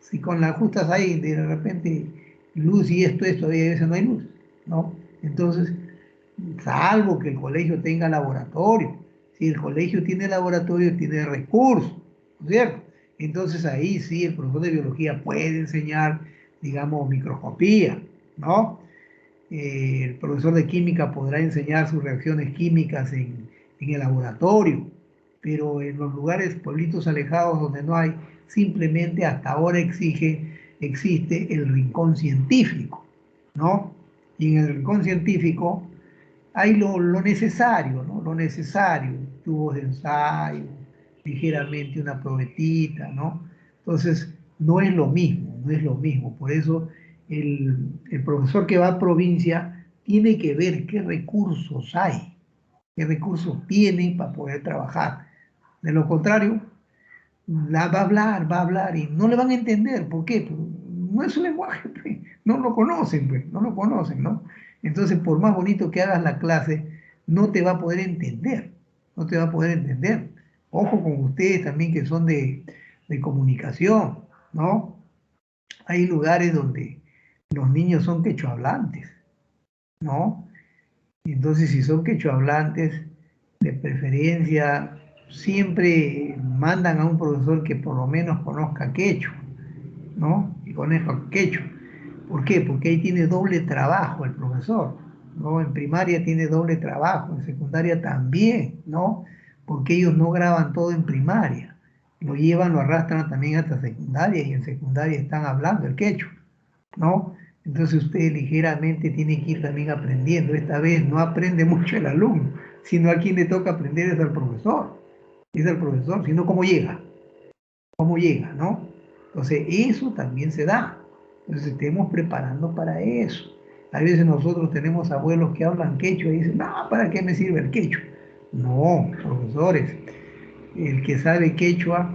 Si con las justas hay de repente luz y esto, y a veces no hay luz, ¿no? Entonces, salvo que el colegio tenga laboratorio. Si el colegio tiene laboratorio, tiene recursos, ¿no es cierto? Entonces ahí sí el profesor de biología puede enseñar, digamos, microscopía, ¿no? El profesor de química podrá enseñar sus reacciones químicas en el laboratorio, pero en los lugares, pueblitos alejados donde no hay, simplemente hasta ahora existe el rincón científico, ¿no? Y en el rincón científico hay lo necesario, ¿no? Lo necesario, tubos de ensayo, ligeramente una probetita, ¿no? Entonces, no es lo mismo, no es lo mismo. Por eso el profesor que va a provincia tiene que ver qué recursos hay, qué recursos tiene para poder trabajar. De lo contrario, va a hablar y no le van a entender. ¿Por qué? Pues, no es su lenguaje, pues, no lo conocen, pues, no lo conocen, ¿no? Entonces, por más bonito que hagas la clase, no te va a poder entender, no te va a poder entender. Ojo con ustedes también que son de comunicación, ¿no? Hay lugares donde los niños son quechohablantes, ¿no? Entonces, si son quechohablantes, de preferencia, siempre mandan a un profesor que por lo menos conozca quechua, ¿no? Y conozca quechua. ¿Por qué? Porque ahí tiene doble trabajo el profesor, ¿no? En primaria tiene doble trabajo, en secundaria también, ¿no? Porque ellos no graban todo en primaria, lo llevan, lo arrastran también hasta secundaria y en secundaria están hablando el quechua, ¿no? Entonces usted ligeramente tiene que ir también aprendiendo. Esta vez no aprende mucho el alumno, sino a quien le toca aprender es al profesor. Es al profesor, sino cómo llega, ¿no? Entonces eso también se da. Entonces estemos preparando para eso. A veces nosotros tenemos abuelos que hablan quechua y dicen, no, ¿para qué me sirve el quechua? No, profesores, el que sabe quechua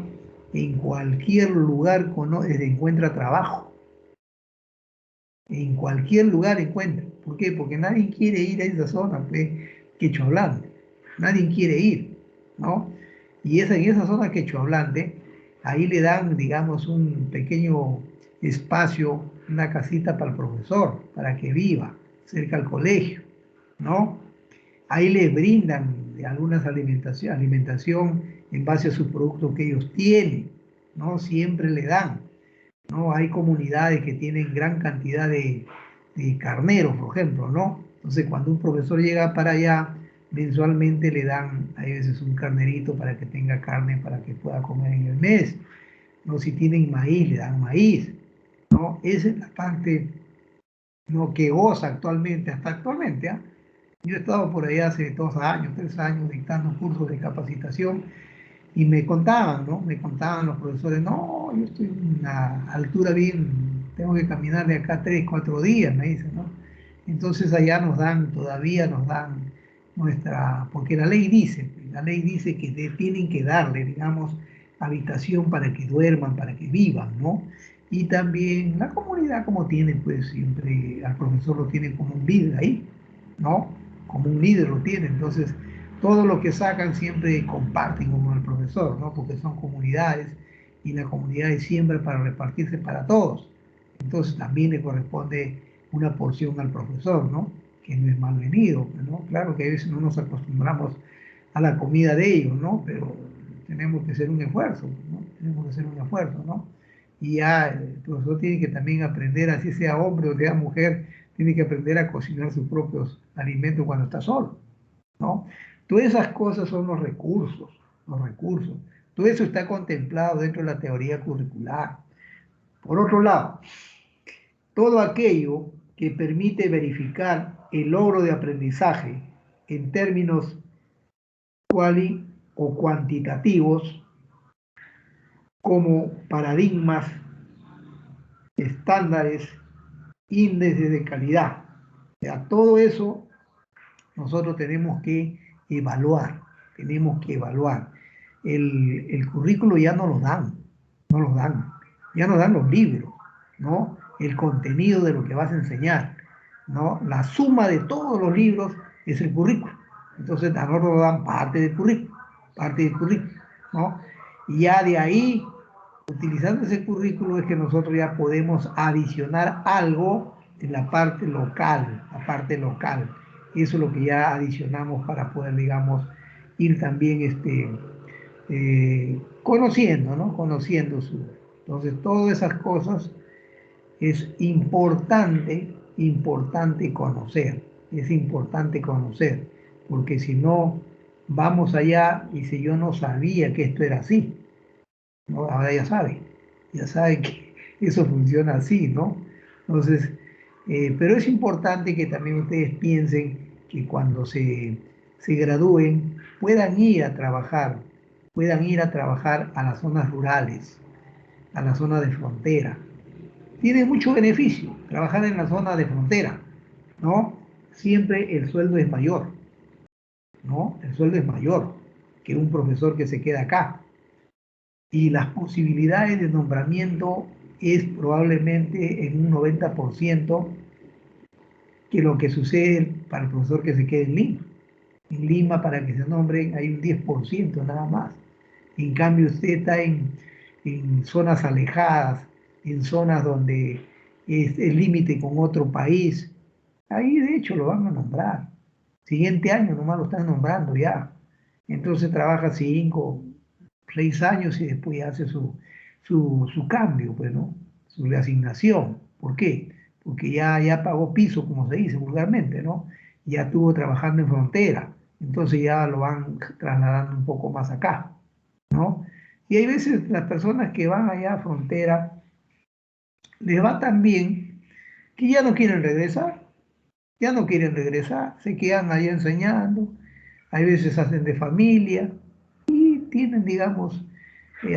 en cualquier lugar encuentra trabajo. En cualquier lugar encuentra. ¿Por qué? Porque nadie quiere ir a esa zona, pues, quechohablante. Nadie quiere ir, ¿no? Y en esa zona quechohablante, ahí le dan, digamos, un pequeño espacio, una casita para el profesor, para que viva cerca al colegio, ¿no? Ahí le brindan algunas alimentación en base a sus productos que ellos tienen, ¿no? Siempre le dan. ¿No? Hay comunidades que tienen gran cantidad de carneros, por ejemplo, ¿no? Entonces, cuando un profesor llega para allá, mensualmente le dan a veces un carnerito para que tenga carne para que pueda comer en el mes, ¿no? Si tienen maíz, le dan maíz, ¿no? Esa es la parte, ¿no? Que goza actualmente, hasta actualmente, ¿ah? Yo he estado por allá hace 2 años, 3 años dictando cursos de capacitación y me contaban, ¿no? Me contaban los profesores, no, yo estoy en una altura bien, tengo que caminar de acá 3, 4 días, me dicen, ¿no? Entonces allá todavía nos dan porque la ley dice que tienen que darle, digamos, habitación para que duerman, para que vivan, ¿no? Y también la comunidad como tiene, pues siempre al profesor lo tiene como un líder ahí, ¿no? Como un líder lo tiene, entonces todo lo que sacan siempre comparten con el profesor, ¿no? Porque son comunidades y la comunidad es siempre para repartirse para todos. Entonces también le corresponde una porción al profesor, ¿no? Que no es malvenido, ¿no? Claro que a veces no nos acostumbramos a la comida de ellos, ¿no? Pero tenemos que hacer un esfuerzo, ¿no? Tenemos que hacer un esfuerzo, ¿no? Y ya el profesor tiene que también aprender, así sea hombre o sea mujer, tiene que aprender a cocinar sus propios alimentos cuando está solo, ¿no? Todas esas cosas son los recursos, los recursos. Todo eso está contemplado dentro de la teoría curricular. Por otro lado, todo aquello que permite verificar el logro de aprendizaje en términos cuali o cuantitativos como paradigmas, estándares, índices de calidad. O sea, todo eso nosotros tenemos que evaluar, tenemos que evaluar. El currículo ya no lo dan, no lo dan, ya nos dan los libros, ¿no? El contenido de lo que vas a enseñar, ¿no? La suma de todos los libros es el currículo. Entonces a nosotros nos dan parte del currículo, ¿no? Y ya de ahí, utilizando ese currículo es que nosotros ya podemos adicionar algo en la parte local, la parte local. Eso es lo que ya adicionamos para poder, digamos, ir también conociendo, ¿no? Conociendo su... Entonces, todas esas cosas es importante conocer, es importante conocer, porque si no, vamos allá y si yo no sabía que esto era así, ¿no? Ahora ya sabe que eso funciona así, ¿no? Entonces, pero es importante que también ustedes piensen que cuando se gradúen puedan ir a trabajar, puedan ir a trabajar a las zonas rurales, a la zona de frontera. Tiene mucho beneficio trabajar en la zona de frontera, ¿no? Siempre el sueldo es mayor, ¿no? El sueldo es mayor que un profesor que se queda acá. Y las posibilidades de nombramiento es probablemente en un 90% que lo que sucede para el profesor que se quede en Lima. En Lima, para que se nombren, hay un 10% nada más. En cambio, usted está en zonas alejadas, en zonas donde es el límite con otro país. Ahí, de hecho, lo van a nombrar. Siguiente año nomás lo están nombrando ya. Entonces trabaja 5, 6 años y después hace su cambio, pues, ¿no? Su reasignación. ¿Por qué? Porque ya pagó piso, como se dice vulgarmente, ¿no? Ya estuvo trabajando en frontera, entonces ya lo van trasladando un poco más acá, ¿no? Y hay veces las personas que van allá a frontera les va tan bien que ya no quieren regresar, se quedan allá enseñando, hay veces hacen de familia y tienen, digamos,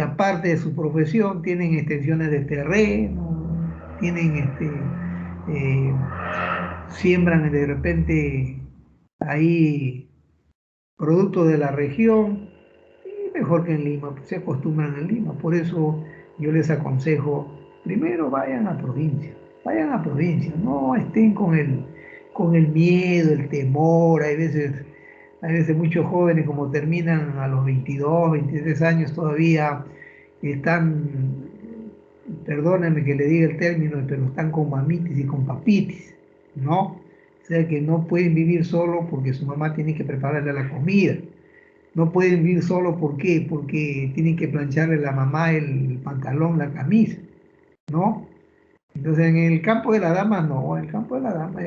aparte de su profesión, tienen extensiones de terreno, tienen eh, siembran de repente ahí productos de la región, y mejor que en Lima, pues se acostumbran en Lima. Por eso yo les aconsejo, primero vayan a provincia, no estén con el miedo, el temor. Hay veces muchos jóvenes como terminan a los 22, 23 años todavía están, perdónenme que le diga el término, pero están con mamitis y con papitis, ¿no? O sea que no pueden vivir solo porque su mamá tiene que prepararle la comida. No pueden vivir solo, ¿por qué? Porque tienen que plancharle a la mamá el pantalón, la camisa, ¿no? Entonces en el campo de la dama no, en el campo de la dama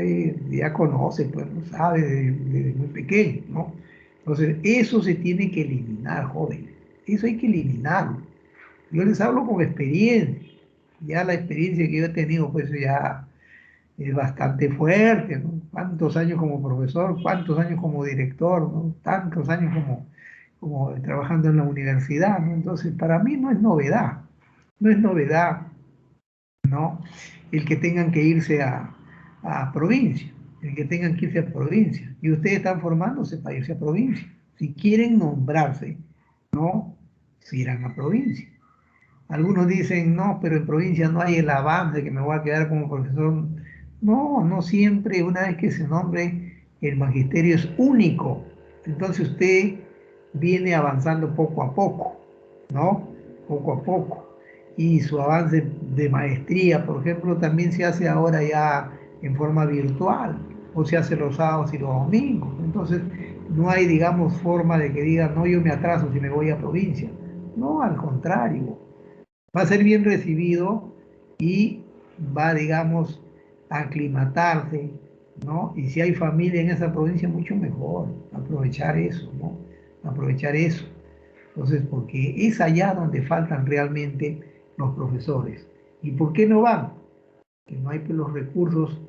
ya conoce, pues no sabe desde muy pequeño, ¿no? Entonces eso se tiene que eliminar, jóvenes. Eso hay que eliminarlo. Yo les hablo con experiencia. Ya la experiencia que yo he tenido, pues ya es bastante fuerte, ¿no? Cuántos años como profesor, cuántos años como director, ¿no? Tantos años como trabajando en la universidad, ¿no? Entonces, para mí no es novedad, ¿no? El que tengan que irse a provincia, el que tengan que irse a provincia. Y ustedes están formándose para irse a provincia. Si quieren nombrarse, ¿no? Se irán a provincia. Algunos dicen, no, pero en provincia no hay el avance, que me voy a quedar como profesor. No, no siempre, una vez que se nombre, el magisterio es único. Entonces usted viene avanzando poco a poco, ¿no? Poco a poco. Y su avance de maestría, por ejemplo, también se hace ahora ya en forma virtual, o se hace los sábados y los domingos. Entonces, no hay, digamos, forma de que diga, no, yo me atraso si me voy a provincia. No, al contrario, va a ser bien recibido y va, digamos, a aclimatarse, ¿no? Y si hay familia en esa provincia, mucho mejor, aprovechar eso, ¿no? Aprovechar eso. Entonces, porque es allá donde faltan realmente los profesores. ¿Y por qué no van? Que no hay, pues, los recursos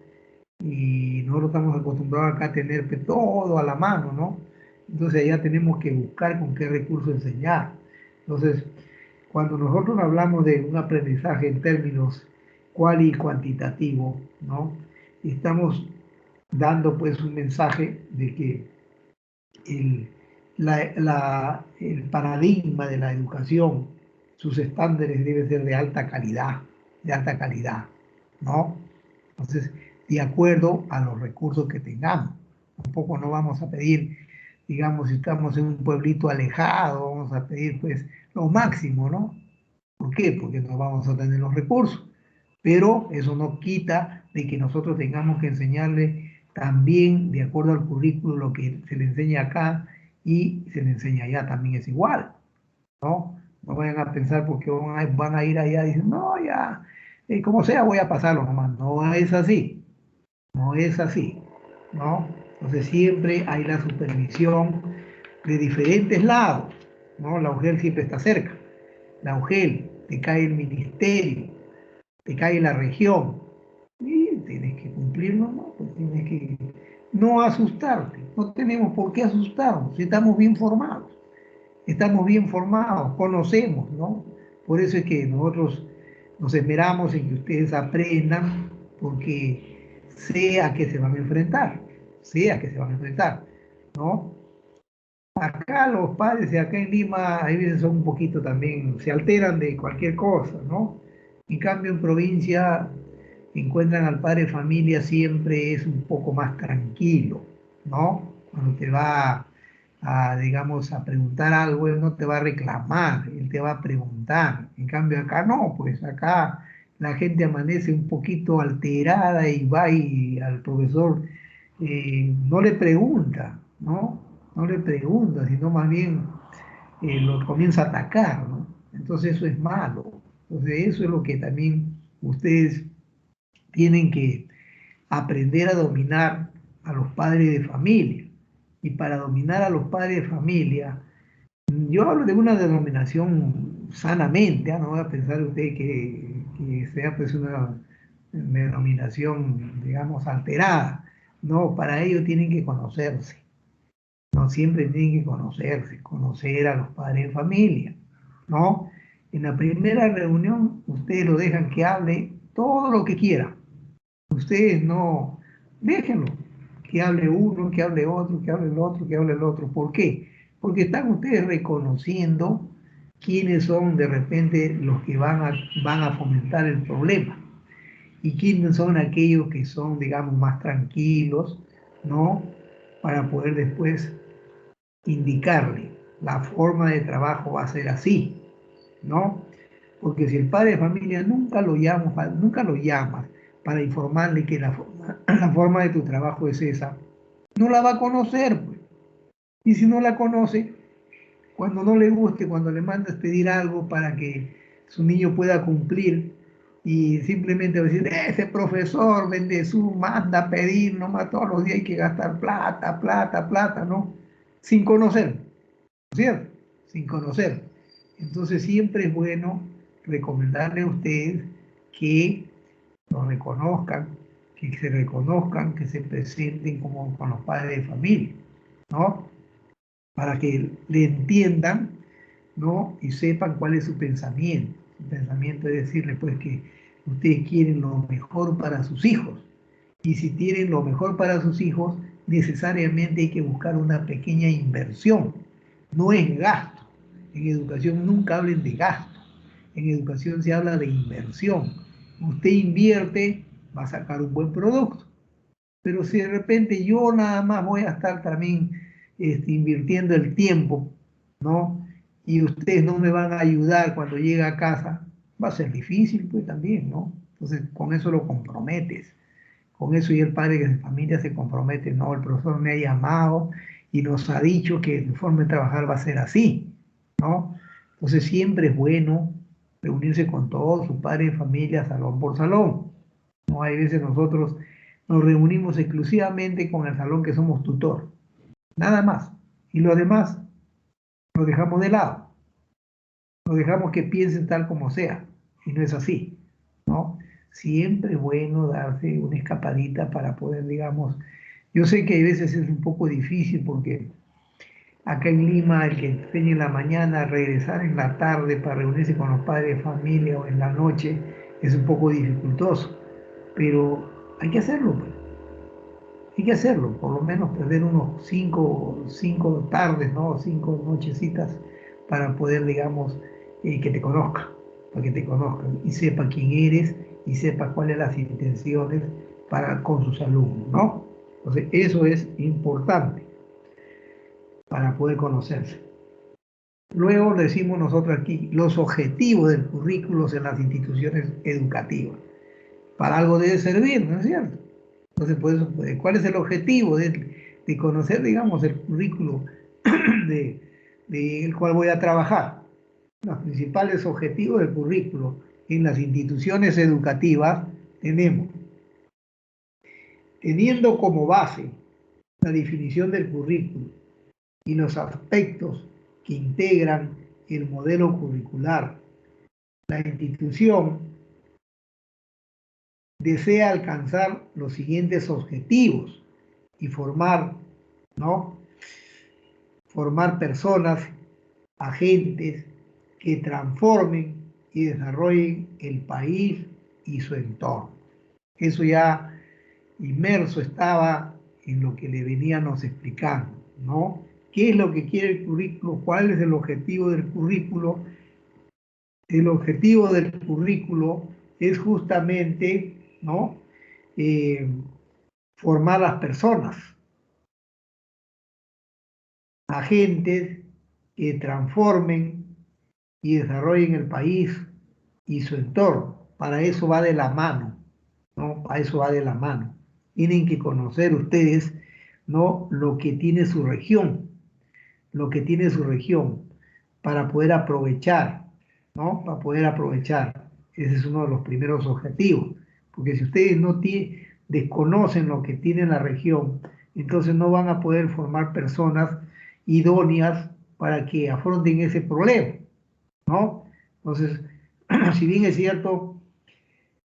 y nosotros estamos acostumbrados acá a tener pues, todo a la mano, ¿no? Entonces allá tenemos que buscar con qué recurso enseñar. Entonces, cuando nosotros hablamos de un aprendizaje en términos cual y cuantitativo, ¿no? Estamos dando pues un mensaje de que el, el paradigma de la educación, sus estándares deben ser de alta calidad, ¿no? Entonces, de acuerdo a los recursos que tengamos. Tampoco no vamos a pedir, digamos, si estamos en un pueblito alejado, vamos a pedir pues lo máximo, ¿no? ¿Por qué? Porque no vamos a tener los recursos. Pero eso no quita de que nosotros tengamos que enseñarle también, de acuerdo al currículo, lo que se le enseña acá y se le enseña allá también es igual, ¿no? No vayan a pensar porque van a ir allá y dicen, no, ya, como sea, voy a pasarlo nomás. No es así, no es así, ¿no? Entonces siempre hay la supervisión de diferentes lados, ¿no? La UGEL siempre está cerca. La UGEL, te cae el ministerio, te cae la región, y tienes que cumplir nomás, pues tienes que no asustarte, no tenemos por qué asustarnos, si estamos bien formados, conocemos, ¿no? Por eso es que nosotros nos esmeramos en que ustedes aprendan, porque sea que se van a enfrentar, sea que se van a enfrentar, ¿no? Acá los padres de acá en Lima, a veces son un poquito también, se alteran de cualquier cosa, ¿no? En cambio, en provincia encuentran al padre de familia siempre es un poco más tranquilo, ¿no? Cuando te va digamos, a preguntar algo, él no te va a reclamar, él te va a preguntar. En cambio, acá no, pues acá la gente amanece un poquito alterada y va y al profesor no le pregunta, ¿no? No le pregunta, sino más bien lo comienza a atacar, ¿no? Entonces eso es malo. Entonces eso es lo que también ustedes tienen que aprender a dominar a los padres de familia. Y para dominar a los padres de familia, yo hablo de una denominación sanamente, ¿ah? No voy a pensar usted que sea pues una denominación, digamos, alterada. No, para ello tienen que conocerse. No siempre tienen que conocerse, conocer a los padres de familia, ¿no? En la primera reunión, ustedes lo dejan que hable todo lo que quiera. Ustedes no, déjenlo, que hable uno, que hable otro, que hable el otro, que hable el otro. ¿Por qué? Porque están ustedes reconociendo quiénes son de repente los que van a fomentar el problema y quiénes son aquellos que son, digamos, más tranquilos, ¿no? Para poder después indicarle, la forma de trabajo va a ser así, ¿no? Porque si el padre de familia nunca lo llamas para informarle que la forma de tu trabajo es esa, no la va a conocer, pues. Y si no la conoce, cuando no le guste, cuando le mandas pedir algo para que su niño pueda cumplir, y simplemente va a decir, ese profesor vende su, manda a pedir, nomás todos los días hay que gastar plata, plata, plata, ¿no? Sin conocer, ¿no es cierto? Sin conocer. Entonces siempre es bueno recomendarle a ustedes que lo reconozcan, que se presenten como con los padres de familia, ¿no? Para que le entiendan, ¿no? Y sepan cuál es su pensamiento. Su pensamiento es decirle, pues, que ustedes quieren lo mejor para sus hijos. Y si tienen lo mejor para sus hijos, necesariamente hay que buscar una pequeña inversión. No es gasto. En educación nunca hablen de gasto. En educación se habla de inversión. Usted invierte, va a sacar un buen producto. Pero si de repente yo nada más voy a estar también invirtiendo el tiempo, ¿no? Y ustedes no me van a ayudar cuando llegue a casa, va a ser difícil, pues también, ¿no? Entonces, con eso lo comprometes. Con eso y el padre de familia se compromete, no, el profesor me ha llamado y nos ha dicho que su forma de trabajar va a ser así, ¿no? Entonces siempre es bueno reunirse con todos, su padre de familia, salón por salón. No hay veces nosotros nos reunimos exclusivamente con el salón que somos tutor, nada más. Y lo demás lo dejamos de lado, lo dejamos que piensen tal como sea, y no es así, ¿no? siempre es bueno darse una escapadita para poder, digamos, yo sé que a veces es un poco difícil porque acá en Lima el que enseña en la mañana, regresar en la tarde para reunirse con los padres de familia o en la noche es un poco dificultoso, pero hay que hacerlo, pues. Hay que hacerlo, por lo menos perder unos cinco tardes, ¿no? 5 nochecitas para poder, digamos, que te conozca, para que te conozcan y sepa quién eres y sepa cuáles son las intenciones con sus alumnos, ¿no? Entonces, eso es importante para poder conocerse. Luego decimos nosotros aquí los objetivos del currículo en las instituciones educativas. Para algo debe servir, ¿no es cierto? Entonces, pues, ¿cuál es el objetivo de conocer, digamos, el currículo del cual voy a trabajar? Los principales objetivos del currículo en las instituciones educativas tenemos, teniendo como base la definición del currículo y los aspectos que integran el modelo curricular, la institución desea alcanzar los siguientes objetivos y formar, ¿no? Formar personas, agentes que transformen y desarrollen el país y su entorno. Eso ya inmerso estaba en lo que le veníamos explicando, ¿no? ¿Qué es lo que quiere el currículo? ¿Cuál es el objetivo del currículo? El objetivo del currículo es justamente, ¿no? Formar las personas, agentes que transformen y desarrollen el país y su entorno. Para eso va de la mano, ¿no? Para eso va de la mano. Tienen que conocer ustedes, ¿no? Lo que tiene su región, lo que tiene su región, para poder aprovechar, ¿no? Para poder aprovechar. Ese es uno de los primeros objetivos. Porque si ustedes no desconocen lo que tiene la región, entonces no van a poder formar personas idóneas para que afronten ese problema, ¿no? Entonces, si bien es cierto,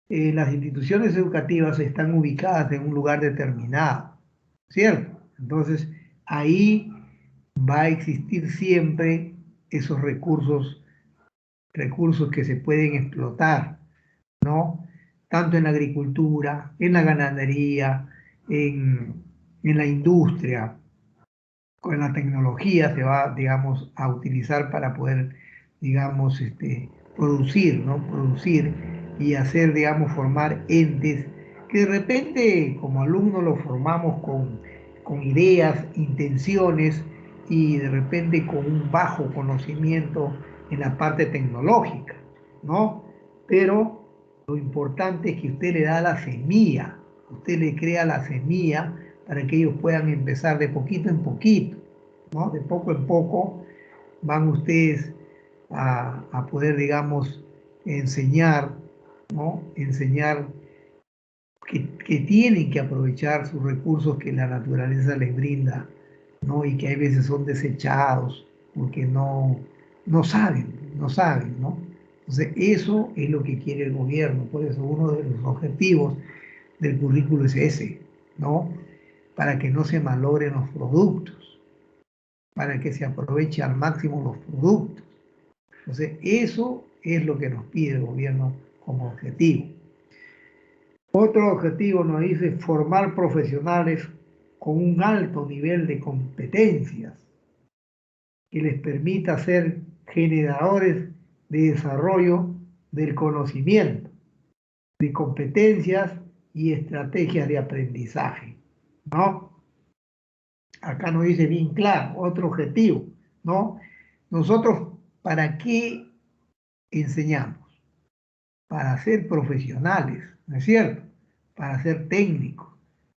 las instituciones educativas están ubicadas en un lugar determinado, ¿cierto? Entonces, ahí va a existir siempre esos recursos que se pueden explotar, ¿no? Tanto en la agricultura, en la ganadería, en la industria, con la tecnología se va, digamos, a utilizar para poder, digamos, producir, ¿no? Producir y hacer, digamos, formar entes que de repente como alumnos los formamos con ideas, intenciones y de repente con un bajo conocimiento en la parte tecnológica, ¿no? Pero lo importante es que usted le da la semilla, usted le crea la semilla para que ellos puedan empezar de poquito en poquito, ¿no? De poco en poco van ustedes a poder, digamos, enseñar, ¿no? Enseñar que tienen que aprovechar sus recursos que la naturaleza les brinda, ¿no? Y que a veces son desechados porque no saben, ¿no? Entonces, eso es lo que quiere el gobierno, por eso uno de los objetivos del currículo es ese, ¿no? Para que no se malogren los productos, para que se aproveche al máximo los productos. Entonces, eso es lo que nos pide el gobierno como objetivo. Otro objetivo nos dice formar profesionales con un alto nivel de competencias que les permita ser generadores de desarrollo del conocimiento, de competencias y estrategias de aprendizaje, ¿no? Acá nos dice bien claro, otro objetivo, ¿no? Nosotros, ¿para qué enseñamos? Para ser profesionales, ¿no es cierto? Para ser técnicos,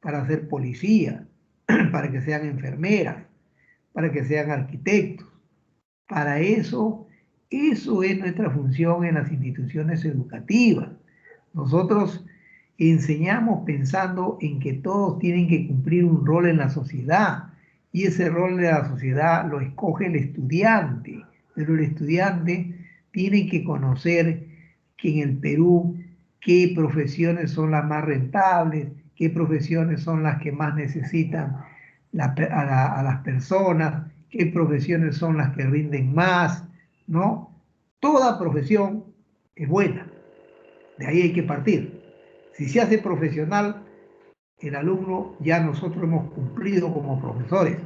para ser policías, para que sean enfermeras, para que sean arquitectos. Para eso es nuestra función en las instituciones educativas. Nosotros enseñamos pensando en que todos tienen que cumplir un rol en la sociedad y ese rol de la sociedad lo escoge el estudiante, pero el estudiante tiene que conocer que en el Perú qué profesiones son las más rentables, qué profesiones son las que más necesitan a las personas, qué profesiones son las que rinden más, ¿no? Toda profesión es buena, de ahí hay que partir. Si se hace profesional, el alumno, ya nosotros hemos cumplido como profesores.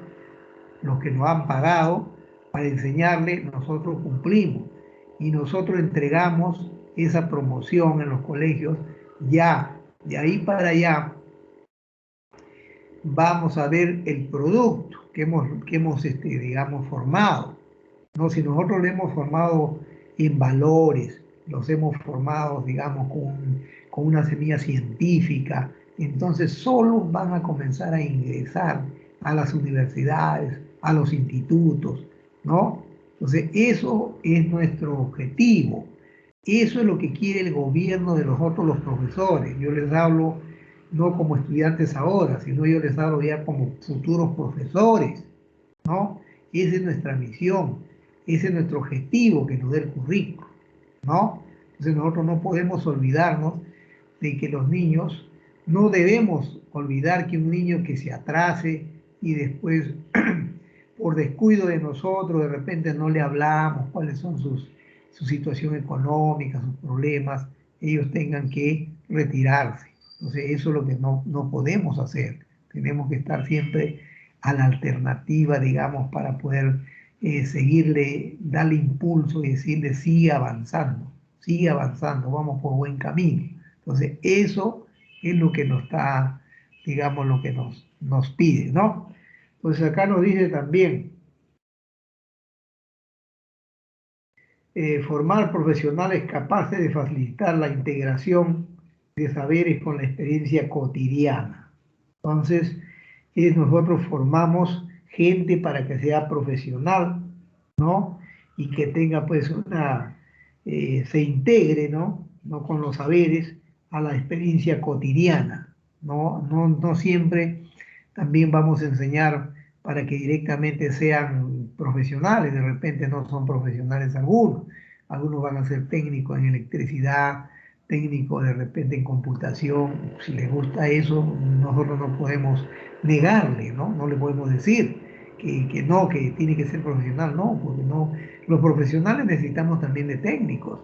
Los que nos han pagado para enseñarle, nosotros cumplimos. Y nosotros entregamos esa promoción en los colegios. Ya, de ahí para allá, vamos a ver el producto que hemos digamos, formado. ¿No? Si nosotros lo hemos formado en valores, los hemos formado, digamos, con una semilla científica, entonces solo van a comenzar a ingresar a las universidades, a los institutos, ¿no? Entonces, eso es nuestro objetivo. Eso es lo que quiere el gobierno de nosotros los profesores. Yo les hablo no como estudiantes ahora, sino yo les hablo ya como futuros profesores, ¿no? Esa es nuestra misión, ese es nuestro objetivo que nos dé el currículo, ¿no? Entonces nosotros no podemos olvidarnos de que los niños, no debemos olvidar que un niño que se atrase y después, por descuido de nosotros, de repente no le hablamos cuáles son su situación económica, sus problemas, ellos tengan que retirarse. Entonces eso es lo que no podemos hacer. Tenemos que estar siempre a la alternativa, digamos, para poder seguirle, darle impulso y decirle sigue avanzando, vamos por buen camino. Entonces, eso es lo que nos está, digamos, lo que nos pide, ¿no? Entonces, acá nos dice también, formar profesionales capaces de facilitar la integración de saberes con la experiencia cotidiana. Entonces, nosotros formamos gente para que sea profesional, ¿no? Y que tenga pues se integre, ¿no? ¿No? Con los saberes a la experiencia cotidiana, ¿no? No siempre también vamos a enseñar para que directamente sean profesionales, de repente no son profesionales algunos van a ser técnicos en electricidad, técnicos de repente en computación, si les gusta eso, nosotros no podemos negarle, ¿no? No le podemos decir que no, que tiene que ser profesional, no, porque no, los profesionales necesitamos también de técnicos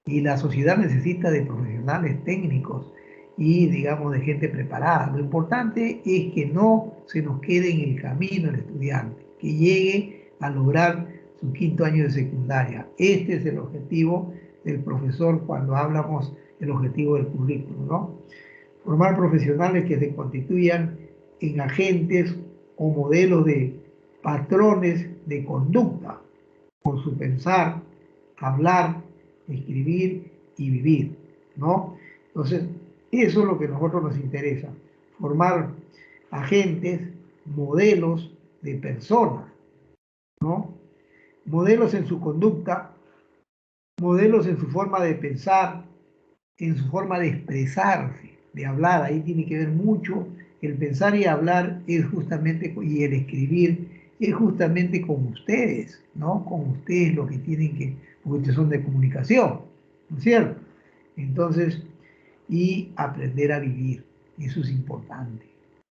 y la sociedad necesita de profesionales técnicos y digamos de gente preparada. Lo importante es que no se nos quede en el camino el estudiante, que llegue a lograr su quinto año de secundaria. Este es el objetivo del profesor cuando hablamos del objetivo del currículo, ¿no? Formar profesionales que se constituyan en agentes o modelos de patrones de conducta por su pensar, hablar, escribir y vivir, ¿no? Entonces, eso es lo que a nosotros nos interesa, formar agentes, modelos de personas, ¿no? Modelos en su conducta, modelos en su forma de pensar, en su forma de expresarse, de hablar. Ahí tiene que ver mucho el pensar y hablar es justamente, y el escribir es justamente con ustedes, ¿no? Con ustedes lo que tienen que, porque ustedes son de comunicación, ¿no es cierto? Entonces, y aprender a vivir, eso es importante,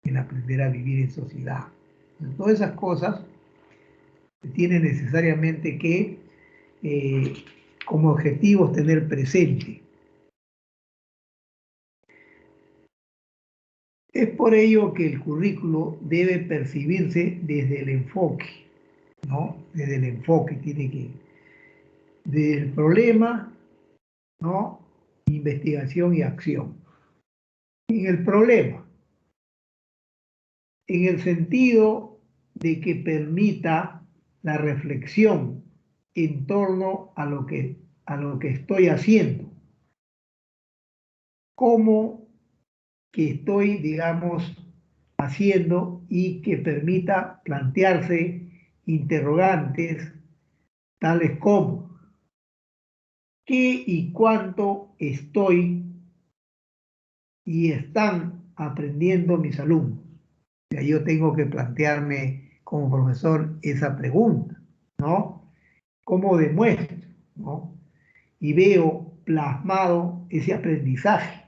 el aprender a vivir en sociedad. Entonces, todas esas cosas tienen necesariamente que, como objetivos, tener presente. Es por ello que el currículo debe percibirse desde el enfoque, ¿no? Desde el enfoque tiene que, del problema, ¿no? Investigación y acción. En el problema, en el sentido de que permita la reflexión en torno a lo que estoy haciendo, cómo que estoy, digamos, haciendo y que permita plantearse interrogantes tales como ¿qué y cuánto estoy y están aprendiendo mis alumnos? O sea, yo tengo que plantearme como profesor esa pregunta, ¿no? ¿Cómo demuestro, ¿no? Y veo plasmado ese aprendizaje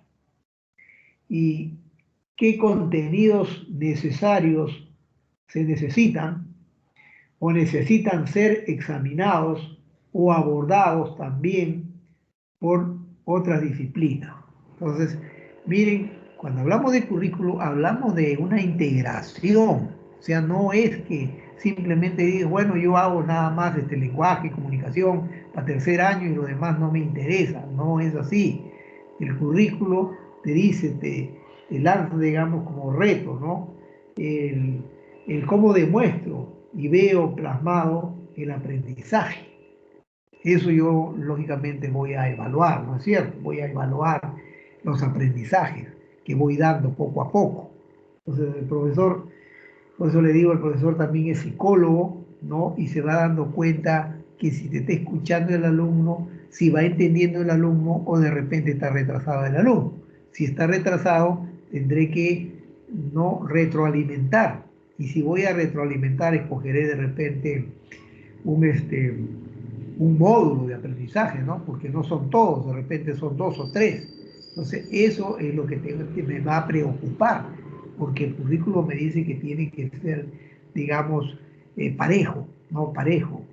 y qué contenidos necesarios se necesitan o necesitan ser examinados o abordados también por otras disciplinas. Entonces, miren, cuando hablamos de currículo, hablamos de una integración. O sea, no es que simplemente digas, bueno, yo hago nada más este lenguaje, comunicación para tercer año y lo demás no me interesa. No es así. El currículo te dice, te lanza, digamos, como reto, ¿no? El cómo demuestro y veo plasmado el aprendizaje. Eso yo lógicamente voy a evaluar, ¿no es cierto? Voy a evaluar los aprendizajes que voy dando poco a poco. Entonces el profesor, por eso le digo, el profesor también es psicólogo, ¿no? Y se va dando cuenta que si te está escuchando el alumno, si va entendiendo el alumno o de repente está retrasado el alumno. Si está retrasado, tendré que no retroalimentar. Y si voy a retroalimentar, escogeré de repente un, un módulo de aprendizaje, ¿no? Porque no son todos, de repente son 2 o 3. Entonces, eso es lo que me va a preocupar, porque el currículo me dice que tiene que ser, digamos, parejo, ¿no? Parejo.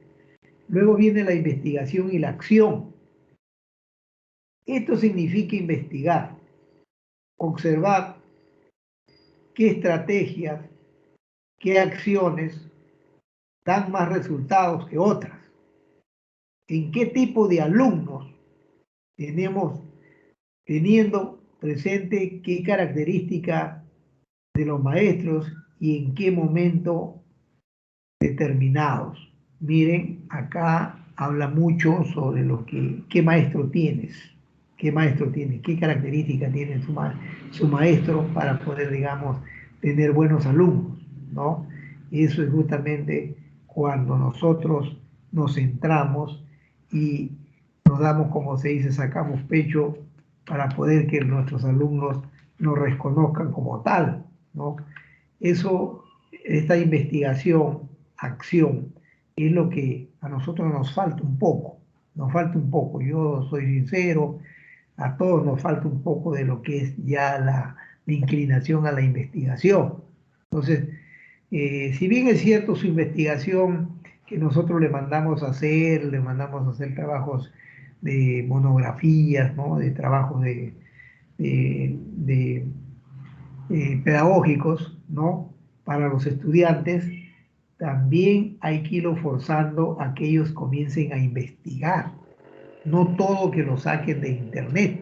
Luego viene la investigación y la acción. Esto significa investigar, observar qué estrategias, qué acciones dan más resultados que otras, en qué tipo de alumnos tenemos teniendo presente qué característica de los maestros y en qué momento determinados. Miren, acá habla mucho sobre lo que, qué maestro tienes, qué maestro tienes, qué característica tiene su maestro para poder, digamos, tener buenos alumnos, ¿no? Eso es justamente cuando nosotros nos centramos y nos damos, como se dice, sacamos pecho para poder que nuestros alumnos nos reconozcan como tal, ¿no? Eso, esta investigación, acción, es lo que a nosotros nos falta un poco, nos falta un poco, yo soy sincero, a todos nos falta un poco de lo que es ya la inclinación a la investigación. Entonces, si bien es cierto su investigación que nosotros le mandamos a hacer trabajos de monografías, ¿no? De trabajos de pedagógicos, ¿no? Para los estudiantes, también hay que irlo forzando a que ellos comiencen a investigar, no todo que lo saquen de internet.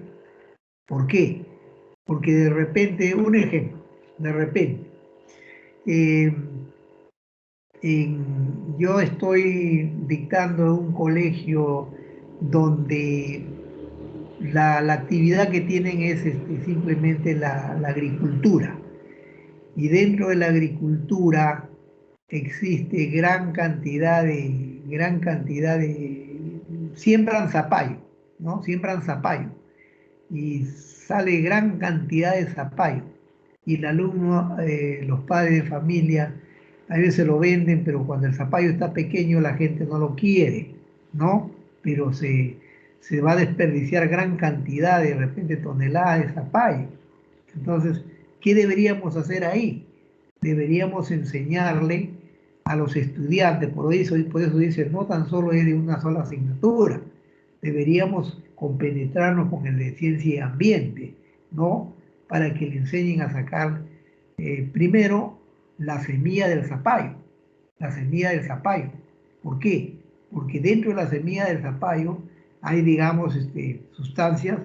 ¿Por qué? Porque de repente, un ejemplo, de repente, eh, yo estoy dictando en un colegio donde la actividad que tienen es simplemente la agricultura. Y dentro de la agricultura existe siembran zapallo, ¿no? Siembran zapallo y sale gran cantidad de zapallo. Y el alumno, los padres de familia, a veces lo venden, pero cuando el zapallo está pequeño la gente no lo quiere, ¿no? Pero se va a desperdiciar gran cantidad, de repente toneladas de zapallo. Entonces, ¿qué deberíamos hacer ahí? Deberíamos enseñarle a los estudiantes, por eso dice, no tan solo es de una sola asignatura, deberíamos compenetrarnos con el de ciencia y ambiente, ¿no? Para que le enseñen a sacar primero la semilla del zapallo, la semilla del zapallo. ¿Por qué? Porque dentro de la semilla del zapallo hay, digamos, sustancias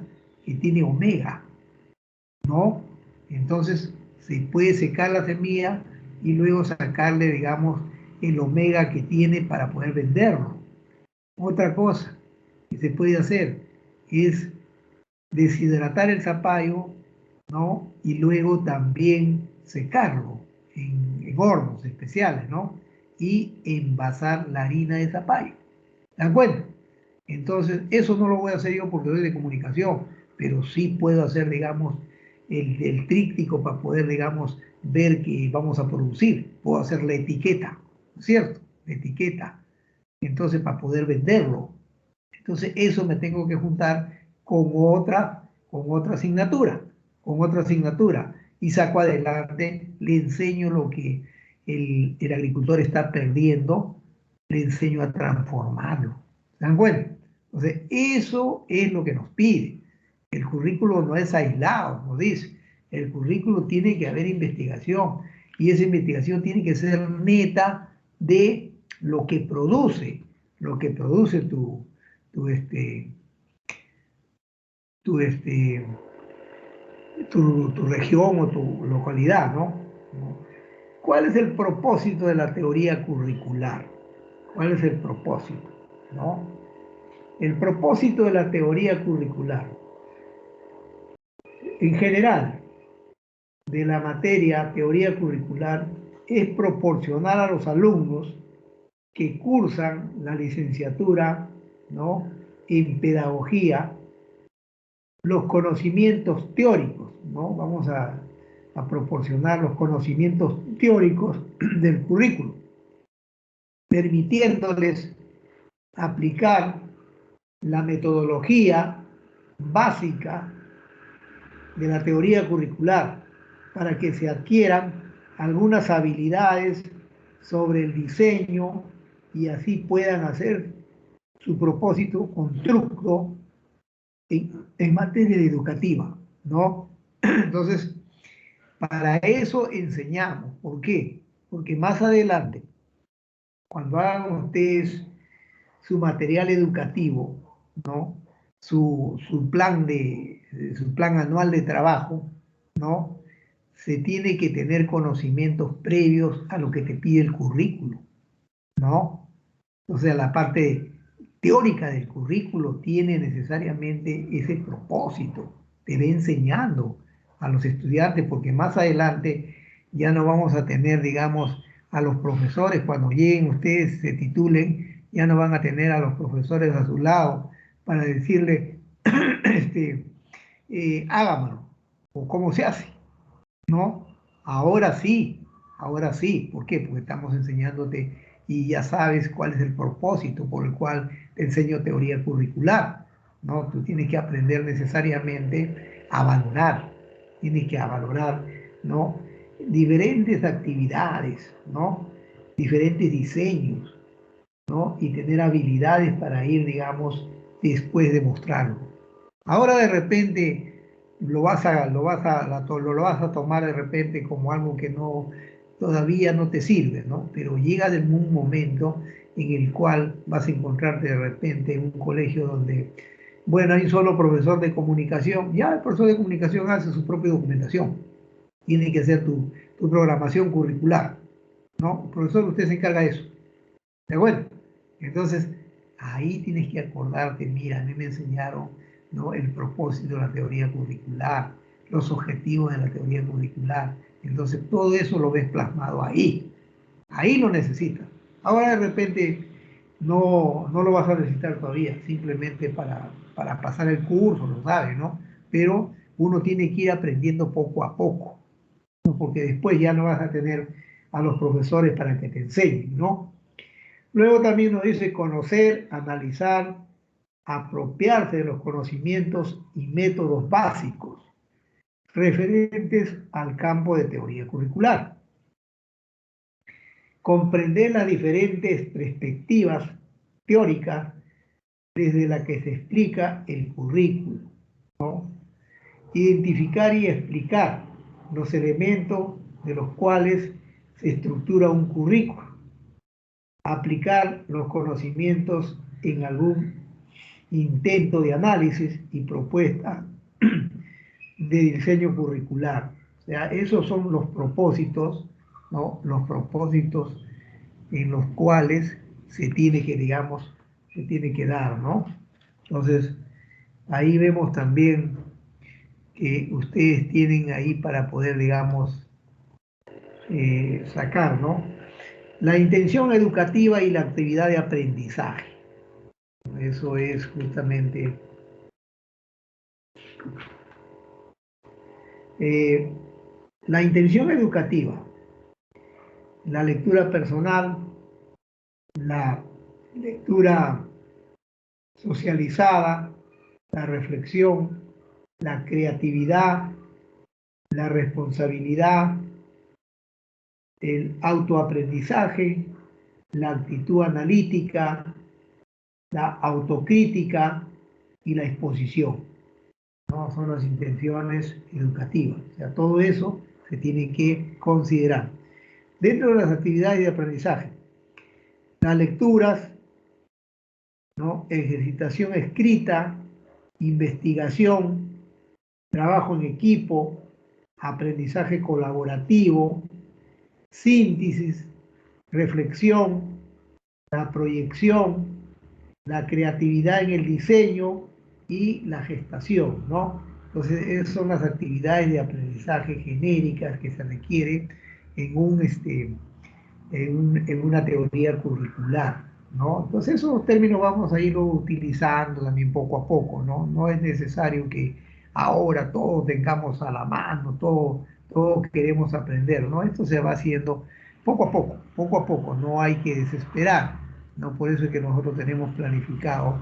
que tienen omega, ¿no? Entonces se puede secar la semilla y luego sacarle, digamos, el omega que tiene para poder venderlo. Otra cosa que se puede hacer es deshidratar el zapallo, ¿no? Y luego también secarlo en hornos especiales, ¿no? Y envasar la harina de zapallo. ¿Se dan cuenta? Entonces, eso no lo voy a hacer yo porque soy de comunicación, pero sí puedo hacer, digamos, el tríptico para poder, digamos, ver que vamos a producir. Puedo hacer la etiqueta, ¿no es cierto? La etiqueta. Entonces, para poder venderlo. Entonces, eso me tengo que juntar con otra asignatura, y saco adelante, le enseño lo que el agricultor está perdiendo, le enseño a transformarlo. ¿Se dan cuenta? Entonces, eso es lo que nos pide. El currículo no es aislado, nos dice. El currículo tiene que haber investigación y esa investigación tiene que ser neta de lo que produce tu, este, tu, este, tu región o tu localidad, ¿no? ¿Cuál es el propósito de la teoría curricular? ¿Cuál es el propósito? ¿No? El propósito de la teoría curricular, en general, de la materia teoría curricular, es proporcionar a los alumnos que cursan la licenciatura, ¿no?, en pedagogía, los conocimientos teóricos, ¿no? Vamos a proporcionar los conocimientos teóricos del currículo, permitiéndoles aplicar la metodología básica de la teoría curricular para que se adquieran algunas habilidades sobre el diseño y así puedan hacer su propósito con truco en materia educativa, ¿no? Entonces, para eso enseñamos. ¿Por qué? Porque más adelante, cuando hagan ustedes su material educativo, ¿no? Su plan anual de trabajo, ¿no? Se tiene que tener conocimientos previos a lo que te pide el currículo, ¿no? O sea, la parte teórica del currículo tiene necesariamente ese propósito, te va enseñando a los estudiantes, porque más adelante ya no vamos a tener, digamos, a los profesores, cuando lleguen ustedes, se titulen, ya no van a tener a los profesores a su lado para decirle, hágamelo, o cómo se hace, ¿no? Ahora sí, ahora sí. ¿Por qué? Porque estamos enseñándote y ya sabes cuál es el propósito por el cual te enseño teoría curricular, ¿no? Tú tienes que aprender necesariamente a valorar, tienes que valorar, ¿no?, diferentes actividades, ¿no?, diferentes diseños, ¿no?, y tener habilidades para ir, digamos, después de mostrarlo. Ahora de repente lo vas a tomar de repente como algo que no, todavía no te sirve, ¿no? Pero llega un momento en el cual vas a encontrarte de repente en un colegio donde, bueno, hay un solo profesor de comunicación, ya el profesor de comunicación hace su propia documentación, tiene que hacer tu programación curricular, ¿no? El profesor, usted se encarga de eso, ¿de acuerdo? Entonces, ahí tienes que acordarte, mira, a mí me enseñaron, ¿no?, el propósito de la teoría curricular, los objetivos de la teoría curricular. Entonces, todo eso lo ves plasmado ahí. Ahí lo necesitas. Ahora de repente no lo vas a necesitar todavía, simplemente para pasar el curso, lo sabes, ¿no? Pero uno tiene que ir aprendiendo poco a poco, ¿no? Porque después ya no vas a tener a los profesores para que te enseñen, ¿no? Luego también nos dice conocer, analizar, apropiarse de los conocimientos y métodos básicos referentes al campo de teoría curricular. Comprender las diferentes perspectivas teóricas desde la que se explica el currículo, ¿no? Identificar y explicar los elementos de los cuales se estructura un currículo. Aplicar los conocimientos en algún intento de análisis y propuesta de diseño curricular. O sea, esos son los propósitos, ¿no?, los propósitos en los cuales se tiene que, digamos, se tiene que dar, ¿no? Entonces, ahí vemos también que ustedes tienen ahí para poder, digamos, sacar, ¿no?, la intención educativa y la actividad de aprendizaje. Eso es justamente la intención educativa, la lectura personal, la lectura socializada, la reflexión, la creatividad, la responsabilidad, el autoaprendizaje, la actitud analítica, la autocrítica y la exposición, ¿no? Son las intenciones educativas. O sea, todo eso se tiene que considerar. Dentro de las actividades de aprendizaje, las lecturas, ¿no? Ejercitación escrita, investigación, trabajo en equipo, aprendizaje colaborativo, síntesis, reflexión, la proyección, la creatividad en el diseño y la gestación, ¿no? Entonces, esas son las actividades de aprendizaje genéricas que se requieren en, en una teoría curricular, ¿no? Entonces, esos términos vamos a irlo utilizando también poco a poco, ¿no? No es necesario que ahora todos tengamos a la mano, todos queremos aprender, ¿no? Esto se va haciendo poco a poco, no hay que desesperar, ¿no? Por eso es que nosotros tenemos planificado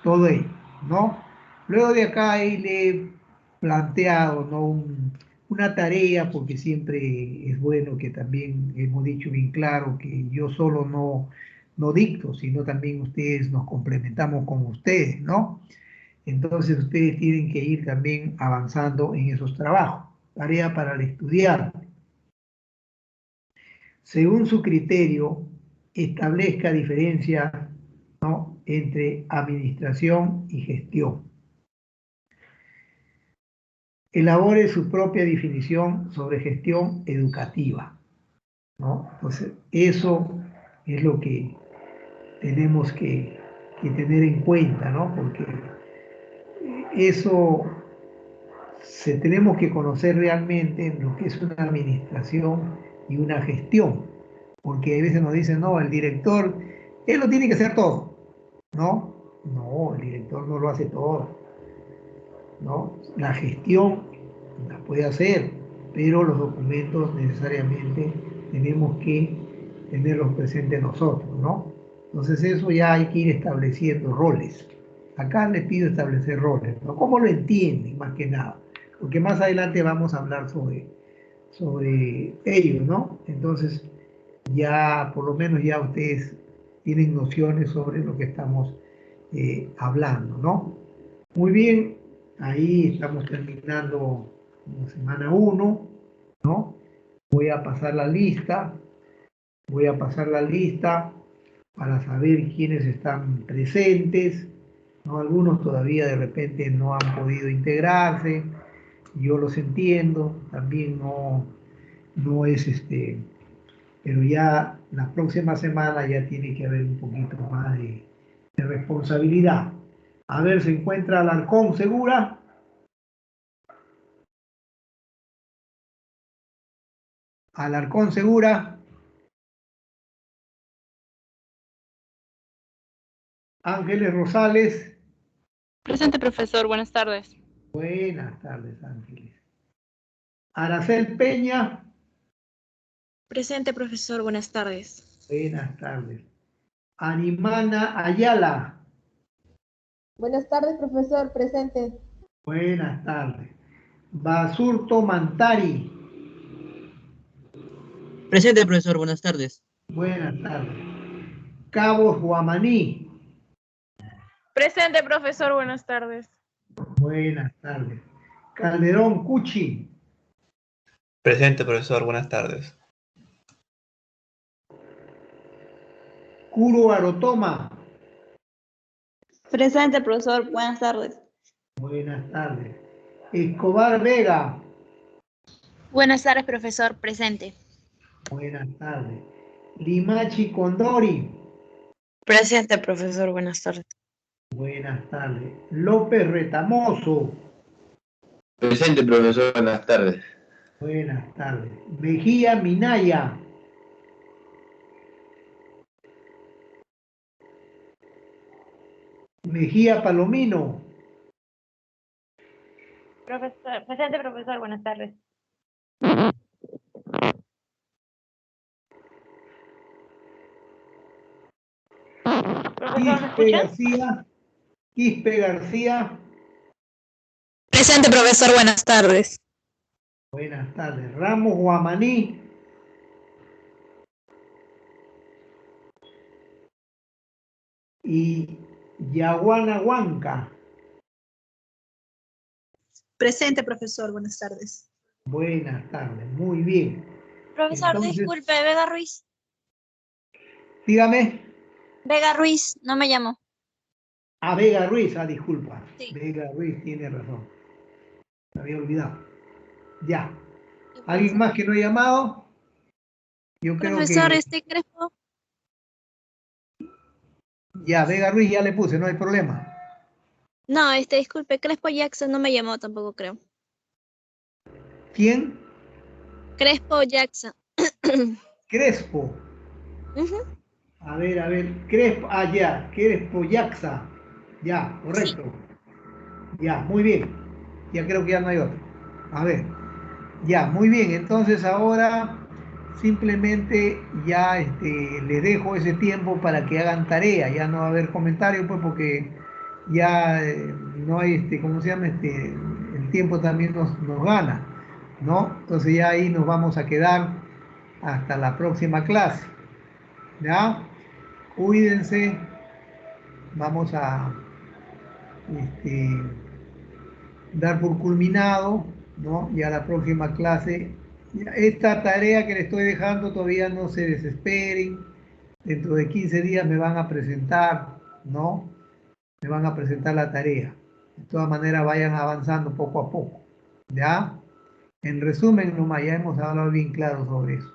todo ello, ¿no? Luego de acá le he planteado, ¿no? Una tarea, porque siempre es bueno que también hemos dicho bien claro que yo solo no dicto, sino también ustedes nos complementamos con ustedes, ¿no? Entonces ustedes tienen que ir también avanzando en esos trabajos. Tarea para el estudiante. Según su criterio, establezca diferencia, ¿no? Entre administración y gestión. Elabore su propia definición sobre gestión educativa, ¿no? Entonces, eso es lo que tenemos que tener en cuenta, ¿no? Porque eso tenemos que conocer realmente lo que es una administración y una gestión, porque a veces nos dicen, no, el director, él lo tiene que hacer todo, ¿no? No, el director no lo hace todo, ¿no? La gestión la puede hacer, pero los documentos necesariamente tenemos que tenerlos presentes nosotros, ¿no? Entonces eso ya hay que ir estableciendo roles. Acá les pido establecer roles, ¿no? ¿Cómo lo entienden más que nada? Porque más adelante vamos a hablar sobre ello, ¿no? Entonces ya por lo menos ya ustedes tienen nociones sobre lo que estamos hablando, ¿no? Muy bien, ahí estamos terminando la semana 1, ¿no? Voy a pasar la lista, voy a pasar la lista para saber quiénes están presentes, ¿no? Algunos todavía de repente no han podido integrarse, yo los entiendo, también no es pero ya la próxima semana ya tiene que haber un poquito más de responsabilidad. A ver, ¿se encuentra Alarcón segura? Alarcón segura. Ángeles Rosales. Presente, profesor. Buenas tardes. Buenas tardes, Ángeles. Aracel Peña. Presente, profesor. Buenas tardes. Buenas tardes. Animana Ayala. Buenas tardes, profesor. Presente. Buenas tardes. Basurto Mantari. Presente, profesor. Buenas tardes. Buenas tardes. Cabos Guamaní. Presente, profesor. Buenas tardes. Buenas tardes. Calderón Cuchi. Presente, profesor. Buenas tardes. Curo Arotoma. Presente, profesor. Buenas tardes. Buenas tardes. Escobar Vega. Buenas tardes, profesor. Presente. Buenas tardes. Limachi Condori. Presente, profesor. Buenas tardes. Buenas tardes. López Retamoso. Presente, profesor. Buenas tardes. Buenas tardes. Mejía Minaya. Mejía Palomino. Presente, profesor. Buenas tardes. Profesor, ¿me Quispe escuchan? García. Quispe García. Presente, profesor. Buenas tardes. Buenas tardes. Ramos Guamaní. Y Yaguana Huanca. Presente, profesor. Buenas tardes. Buenas tardes. Muy bien. Profesor, Entonces, disculpe, Vega Ruiz. dígame. Vega Ruiz, no me llamó. Ah, Vega Ruiz. Ah, disculpa. Sí. Vega Ruiz tiene razón. Me había olvidado. Ya. ¿Alguien más que no ha llamado? Yo creo Profesor, que... Crespo. Ya, Vega Ruiz ya le puse, no hay problema. No, disculpe, Crespo Jackson no me llamó tampoco, creo. ¿Quién? Crespo Jackson. Crespo. Ujú. A ver, Crespo, ya, Crespo Yaxa. Ya, correcto. Ya, muy bien. Ya creo que ya no hay otro. A ver, ya, muy bien. Entonces ahora simplemente ya les dejo ese tiempo para que hagan tarea. Ya no va a haber comentarios, pues, porque ya no hay, ¿cómo se llama? El tiempo también nos gana, ¿no? Entonces ya ahí nos vamos a quedar hasta la próxima clase. ¿Ya? Cuídense. Vamos a dar por culminado, ¿no? Ya la próxima clase. Esta tarea que les estoy dejando todavía no se desesperen. Dentro de 15 días me van a presentar, ¿no? Me van a presentar la tarea. De todas maneras vayan avanzando poco a poco. ¿Ya? En resumen, nomás ya hemos hablado bien claro sobre eso.